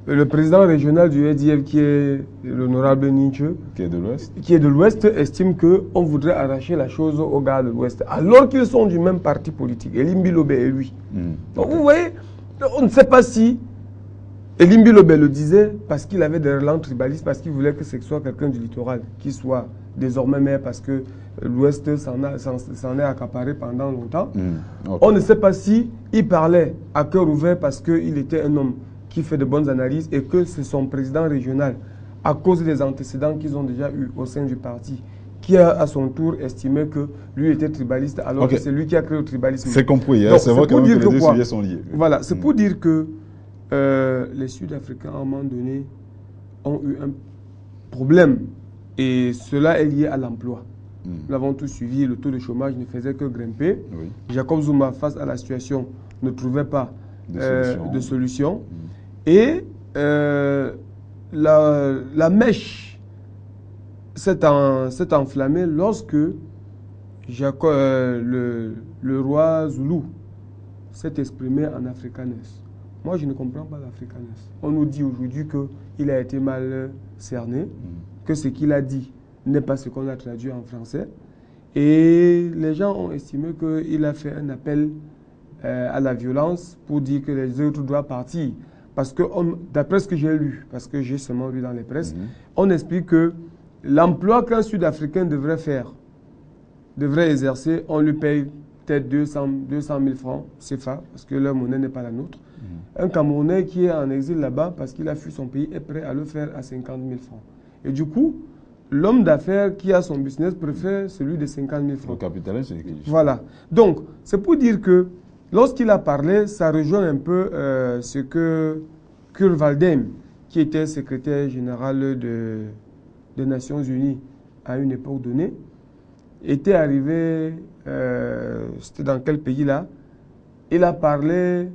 le président régional du EDF, qui est l'honorable Nietzsche, qui est de l'Ouest, estime qu'on voudrait arracher la chose aux gars de l'Ouest, alors qu'ils sont du même parti politique, Elimbi Lobé et lui. Donc vous voyez, on ne sait pas si Elimbi Lobé le disait parce qu'il avait des relents tribalistes, parce qu'il voulait que ce soit quelqu'un du littoral qui soit désormais maire, parce que l'Ouest s'en est accaparé pendant longtemps. Okay. On ne sait pas si il parlait à cœur ouvert parce qu'il était un homme qui fait de bonnes analyses et que c'est son président régional, à cause des antécédents qu'ils ont déjà eus au sein du parti, qui a à son tour estimé que lui était tribaliste, alors que c'est lui qui a créé le tribalisme. C'est compris, hein? C'est vrai que les deux sujets sont liés. Voilà, c'est pour dire que les Sud-Africains, à un moment donné, ont eu un problème. Et cela est lié à l'emploi. Nous l'avons tous suivi, le taux de chômage ne faisait que grimper. Oui. Jacob Zuma, face à la situation, ne trouvait pas de solution. Et la mèche s'est enflammée lorsque le roi Zoulou s'est exprimé en afrikaner. Moi, je ne comprends pas l'africanisme. On nous dit aujourd'hui qu'il a été mal cerné, que ce qu'il a dit n'est pas ce qu'on a traduit en français. Et les gens ont estimé qu'il a fait un appel à la violence pour dire que les autres doivent partir. Parce que, d'après ce que j'ai lu, parce que j'ai seulement lu dans les presses, on explique que l'emploi qu'un Sud-Africain devrait faire, devrait exercer, on lui paye peut-être 200 000 francs CFA, parce que leur monnaie n'est pas la nôtre. Un Camerounais qui est en exil là-bas, parce qu'il a fui son pays, est prêt à le faire à 50 000 francs. Et du coup, l'homme d'affaires qui a son business préfère celui de 50 000 francs. Le capitalisme, c'est qui? Voilà. Donc, c'est pour dire que lorsqu'il a parlé, ça rejoint un peu ce que Kurt Waldheim, qui était secrétaire général des Nations Unies à une époque donnée, était arrivé, c'était dans quel pays là? Il a parlé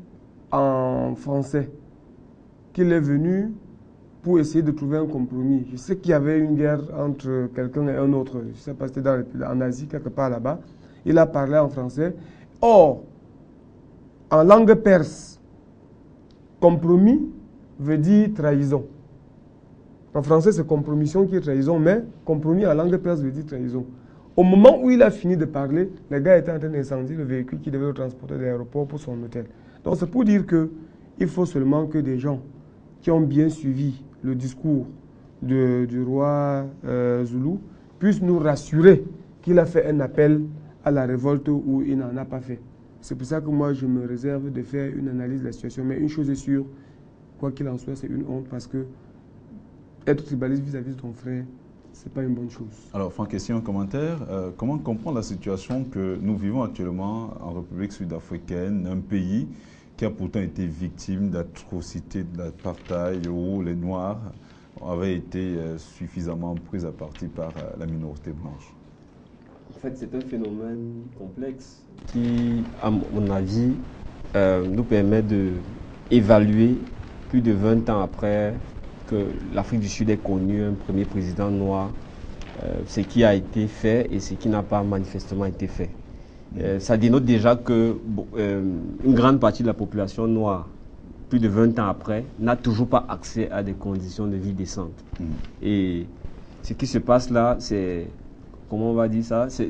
en français, qu'il est venu pour essayer de trouver un compromis. Je sais qu'il y avait une guerre entre quelqu'un et un autre, je ne sais pas si c'était en Asie, quelque part là-bas. Il a parlé en français. Or, en langue perse, compromis veut dire trahison. En français, c'est compromission qui est trahison, mais compromis en langue perse veut dire trahison. Au moment où il a fini de parler, le gars était en train d'incendier le véhicule qui devait le transporter de l'aéroport pour son hôtel. Donc c'est pour dire qu'il faut seulement que des gens qui ont bien suivi le discours du roi Zoulou puissent nous rassurer qu'il a fait un appel à la révolte où il n'en a pas fait. C'est pour ça que moi je me réserve de faire une analyse de la situation. Mais une chose est sûre, quoi qu'il en soit, c'est une honte parce que être tribaliste vis-à-vis de ton frère, ce n'est pas une bonne chose. Alors, Franck, question, commentaire. Comment comprendre la situation que nous vivons actuellement en République sud-africaine, un pays qui a pourtant été victime d'atrocités de l'apartheid où les Noirs avaient été suffisamment pris à partie par la minorité blanche? En fait, c'est un phénomène complexe qui, à mon avis, nous permet d'évaluer plus de 20 ans après que l'Afrique du Sud ait connu un premier président noir, ce qui a été fait et ce qui n'a pas manifestement été fait. Ça dénote déjà que une grande partie de la population noire, plus de 20 ans après, n'a toujours pas accès à des conditions de vie décentes. Et ce qui se passe là, c'est, comment on va dire ça, c'est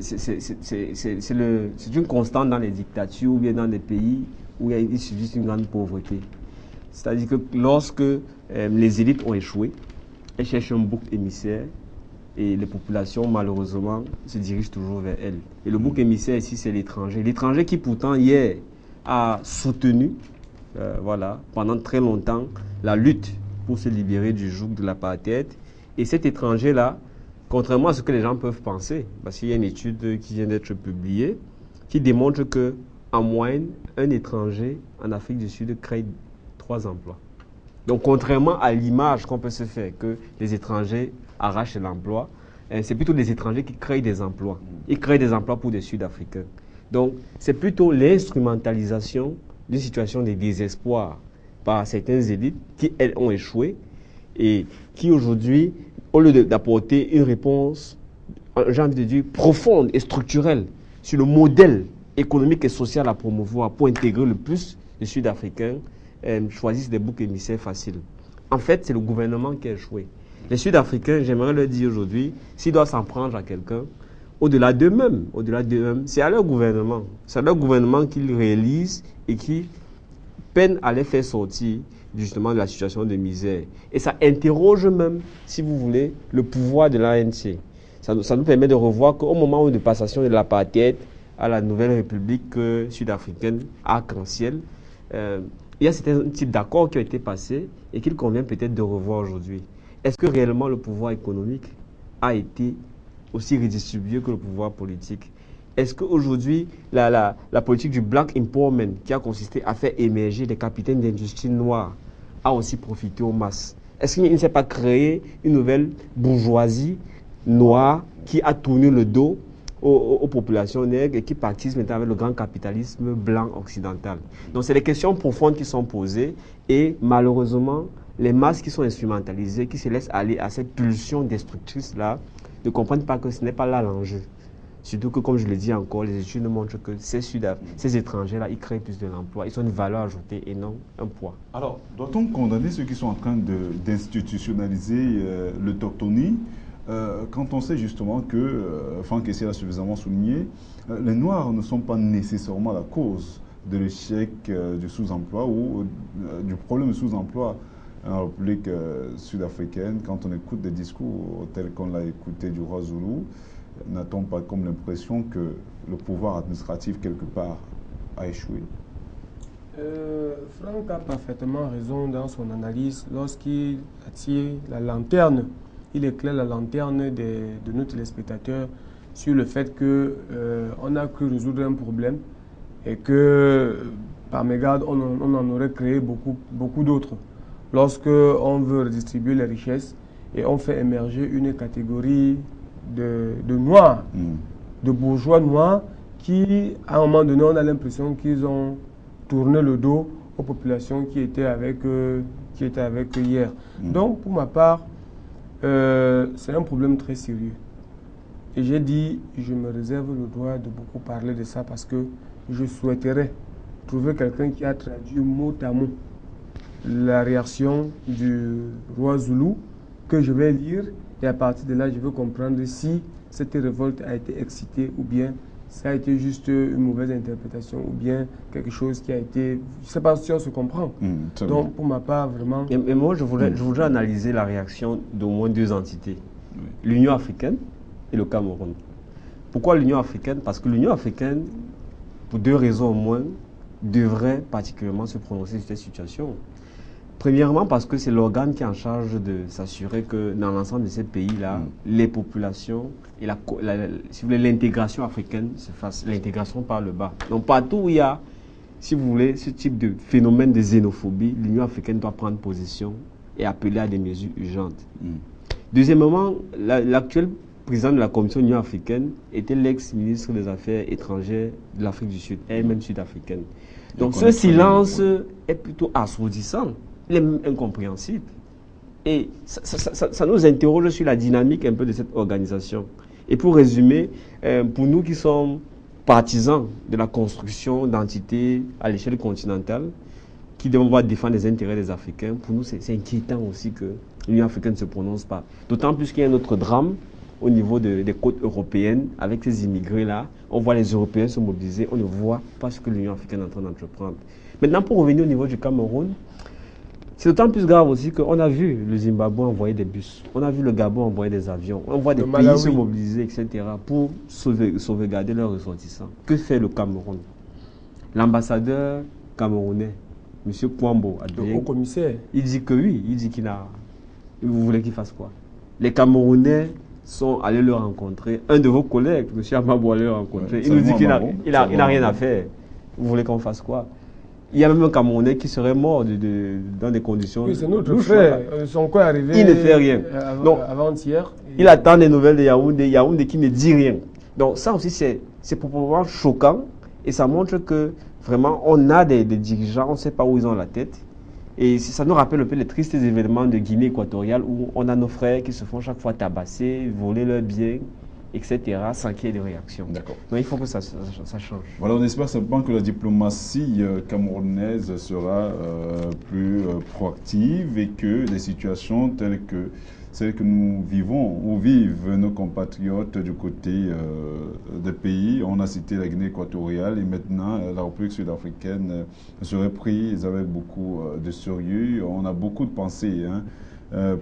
une constante dans les dictatures ou bien dans des pays où il subsiste une grande pauvreté. C'est-à-dire que lorsque les élites ont échoué, elles cherchent un bouc émissaire et les populations, malheureusement, se dirigent toujours vers elles. Et le bouc émissaire ici, c'est l'étranger. L'étranger qui, pourtant, hier, a soutenu, pendant très longtemps, la lutte pour se libérer du joug de l'apartheid. Et cet étranger-là, contrairement à ce que les gens peuvent penser, parce qu'il y a une étude qui vient d'être publiée, qui démontre que, en moyenne, un étranger en Afrique du Sud crée 3 emplois. Donc, contrairement à l'image qu'on peut se faire que les étrangers arrachent l'emploi, c'est plutôt les étrangers qui créent des emplois. Ils créent des emplois pour des Sud-Africains. Donc, c'est plutôt l'instrumentalisation d'une situation de désespoir par certaines élites qui, elles, ont échoué et qui, aujourd'hui, au lieu d'apporter une réponse, j'ai envie de dire, profonde et structurelle sur le modèle économique et social à promouvoir pour intégrer le plus de Sud-Africains, choisissent des boucs émissaires faciles. En fait, c'est le gouvernement qui a échoué. Les Sud-Africains, j'aimerais leur dire aujourd'hui, s'ils doivent s'en prendre à quelqu'un, au-delà d'eux-mêmes, c'est à leur gouvernement. C'est à leur gouvernement qu'ils réalisent et qui peinent à les faire sortir justement de la situation de misère. Et ça interroge même, si vous voulez, le pouvoir de l'ANC. Ça nous permet de revoir qu'au moment de passation de l'apartheid à la nouvelle république sud-africaine arc-en-ciel, il y a certains types d'accords qui ont été passés et qu'il convient peut-être de revoir aujourd'hui. Est-ce que réellement le pouvoir économique a été aussi redistribué que le pouvoir politique? Est-ce qu'aujourd'hui, la politique du Black Empowerment, qui a consisté à faire émerger des capitaines d'industrie noirs, a aussi profité aux masses? Est-ce qu'il ne s'est pas créé une nouvelle bourgeoisie noire qui a tourné le dos aux populations nègres et qui participent maintenant avec le grand capitalisme blanc occidental? Donc, c'est des questions profondes qui sont posées et malheureusement, les masses qui sont instrumentalisées, qui se laissent aller à cette pulsion destructrice-là, ne comprennent pas que ce n'est pas là l'enjeu. Surtout que, comme je le dis encore, les études montrent que ces étrangers-là, ils créent plus de l'emploi. Ils ont une valeur ajoutée et non un poids. Alors, doit-on condamner ceux qui sont en train d'institutionnaliser l'autochtonie quand on sait justement que, Franck Kessié l'a suffisamment souligné, les Noirs ne sont pas nécessairement la cause de l'échec du sous-emploi ou du problème du sous-emploi en République sud-africaine. Quand on écoute des discours tels qu'on l'a écouté du roi Zulu, n'a-t-on pas comme l'impression que le pouvoir administratif quelque part a échoué? Franck a parfaitement raison dans son analyse lorsqu'il attire la lanterne, il éclaire la lanterne de nos téléspectateurs sur le fait qu'on a cru résoudre un problème et que par mégarde on en aurait créé beaucoup d'autres. Lorsque on veut redistribuer les richesses et on fait émerger une catégorie de noirs, de bourgeois noirs qui, à un moment donné, on a l'impression qu'ils ont tourné le dos aux populations qui étaient avec eux hier. Donc, pour ma part, c'est un problème très sérieux. Et j'ai dit, je me réserve le droit de beaucoup parler de ça parce que je souhaiterais trouver quelqu'un qui a traduit mot à mot la réaction du roi Zulu que je vais lire. Et à partir de là, je veux comprendre si cette révolte a été excitée ou bien ça a été juste une mauvaise interprétation ou bien quelque chose qui a été... Je ne sais pas si on se comprend. Donc, pour ma part, vraiment... Et moi, je voudrais analyser la réaction d'au moins deux entités. L'Union africaine et le Cameroun. Pourquoi l'Union africaine? Parce que l'Union africaine, pour deux raisons au moins, devrait particulièrement se prononcer sur cette situation. Premièrement, parce que c'est l'organe qui est en charge de s'assurer que dans l'ensemble de ces pays-là, les populations et si vous voulez, l'intégration africaine se fasse, l'intégration par le bas. Donc partout où il y a, si vous voulez, ce type de phénomène de xénophobie, l'Union africaine doit prendre position et appeler à des mesures urgentes. Deuxièmement, l'actuel président de la Commission de l'Union africaine était l'ex-ministre des Affaires étrangères de l'Afrique du Sud, elle-même sud-africaine. Donc ce silence est plutôt assourdissant. Il est même incompréhensible. Et ça nous interroge sur la dynamique un peu de cette organisation. Et pour résumer, pour nous qui sommes partisans de la construction d'entités à l'échelle continentale, qui devons défendre les intérêts des Africains, pour nous c'est inquiétant aussi que l'Union africaine ne se prononce pas. D'autant plus qu'il y a un autre drame au niveau des côtes européennes, avec ces immigrés-là. On voit les Européens se mobiliser, on ne voit pas ce que l'Union africaine est en train d'entreprendre. Maintenant, pour revenir au niveau du Cameroun, c'est d'autant plus grave aussi qu'on a vu le Zimbabwe envoyer des bus, on a vu le Gabon envoyer des avions, on voit des pays se mobiliser, etc., pour sauvegarder leurs ressortissants. Que fait le Cameroun? L'ambassadeur camerounais, M. Kwambo, le haut-commissaire, il dit que oui, il dit vous voulez qu'il fasse quoi? Les Camerounais sont allés le rencontrer. Un de vos collègues, M. Amabou, allé le rencontrer. Il nous dit qu'il n'a rien à faire. Vous voulez qu'on fasse quoi? Il y a même un Camerounais qui serait mort dans des conditions... Oui, c'est notre frère. Son corps est arrivé... Il ne fait rien. Avant-hier. Il attend des nouvelles de Yaoundé. Yaoundé qui ne dit rien. Donc ça aussi, c'est proprement choquant. Et ça montre que vraiment, on a des dirigeants, on ne sait pas où ils ont la tête. Et ça nous rappelle un peu les tristes événements de Guinée équatoriale où on a nos frères qui se font chaque fois tabasser, voler leurs biens, etc., sans qu'il y ait de réaction. D'accord. Donc il faut que ça change. Voilà, on espère simplement que la diplomatie camerounaise sera plus proactive et que des situations telles que celles que nous vivons ou vivent nos compatriotes du côté des pays, on a cité la Guinée équatoriale et maintenant la République sud-africaine serait prise avec beaucoup de sérieux. On a beaucoup de pensées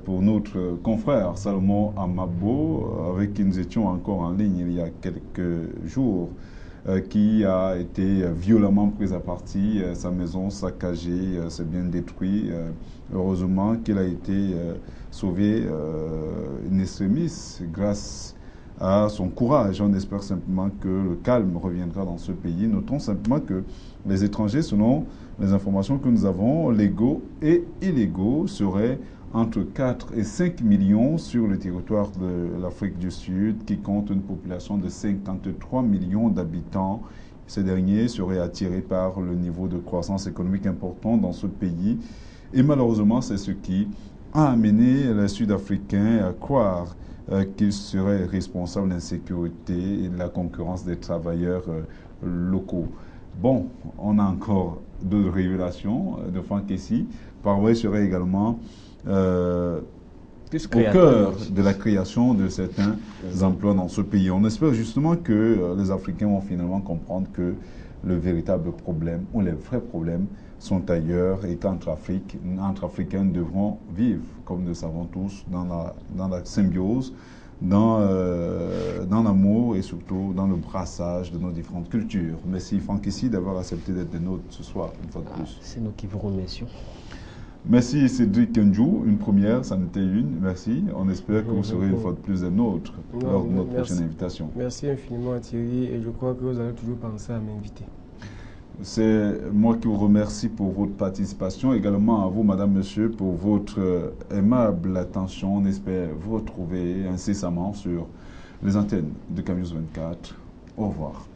pour notre confrère Salomon Amabo, avec qui nous étions encore en ligne il y a quelques jours, qui a été violemment pris à partie, sa maison saccagée, ses biens détruits. Heureusement qu'il a été sauvé in extremis grâce à son courage. On espère simplement que le calme reviendra dans ce pays. Notons simplement que les étrangers, selon les informations que nous avons, légaux et illégaux, seraient entre 4 et 5 millions sur le territoire de l'Afrique du Sud, qui compte une population de 53 millions d'habitants. Ces derniers seraient attirés par le niveau de croissance économique important dans ce pays. Et malheureusement, c'est ce qui a amené les Sud-Africains à croire qu'ils seraient responsables de l'insécurité et de la concurrence des travailleurs locaux. Bon, on a encore d'autres révélations de Franck Kessie. Paraguay serait également au cœur de la création de certains emplois dans ce pays. On espère justement que les Africains vont finalement comprendre que le véritable problème, ou les vrais problèmes, sont ailleurs et qu'entre Africains devront vivre, comme nous le savons tous, dans la symbiose, dans l'amour et surtout dans le brassage de nos différentes cultures. Merci Franck Kessie d'avoir accepté d'être des nôtres ce soir, une fois de plus. C'est nous qui vous remercions. Merci Cédric Kenjou, une première, ça n'était une, merci. On espère que vous serez une fois de plus des nôtres lors de notre prochaine invitation. Merci infiniment Thierry et je crois que vous allez toujours penser à m'inviter. C'est moi qui vous remercie pour votre participation, également à vous, madame, monsieur, pour votre aimable attention. On espère vous retrouver incessamment sur les antennes de Cam'News 24. Au revoir.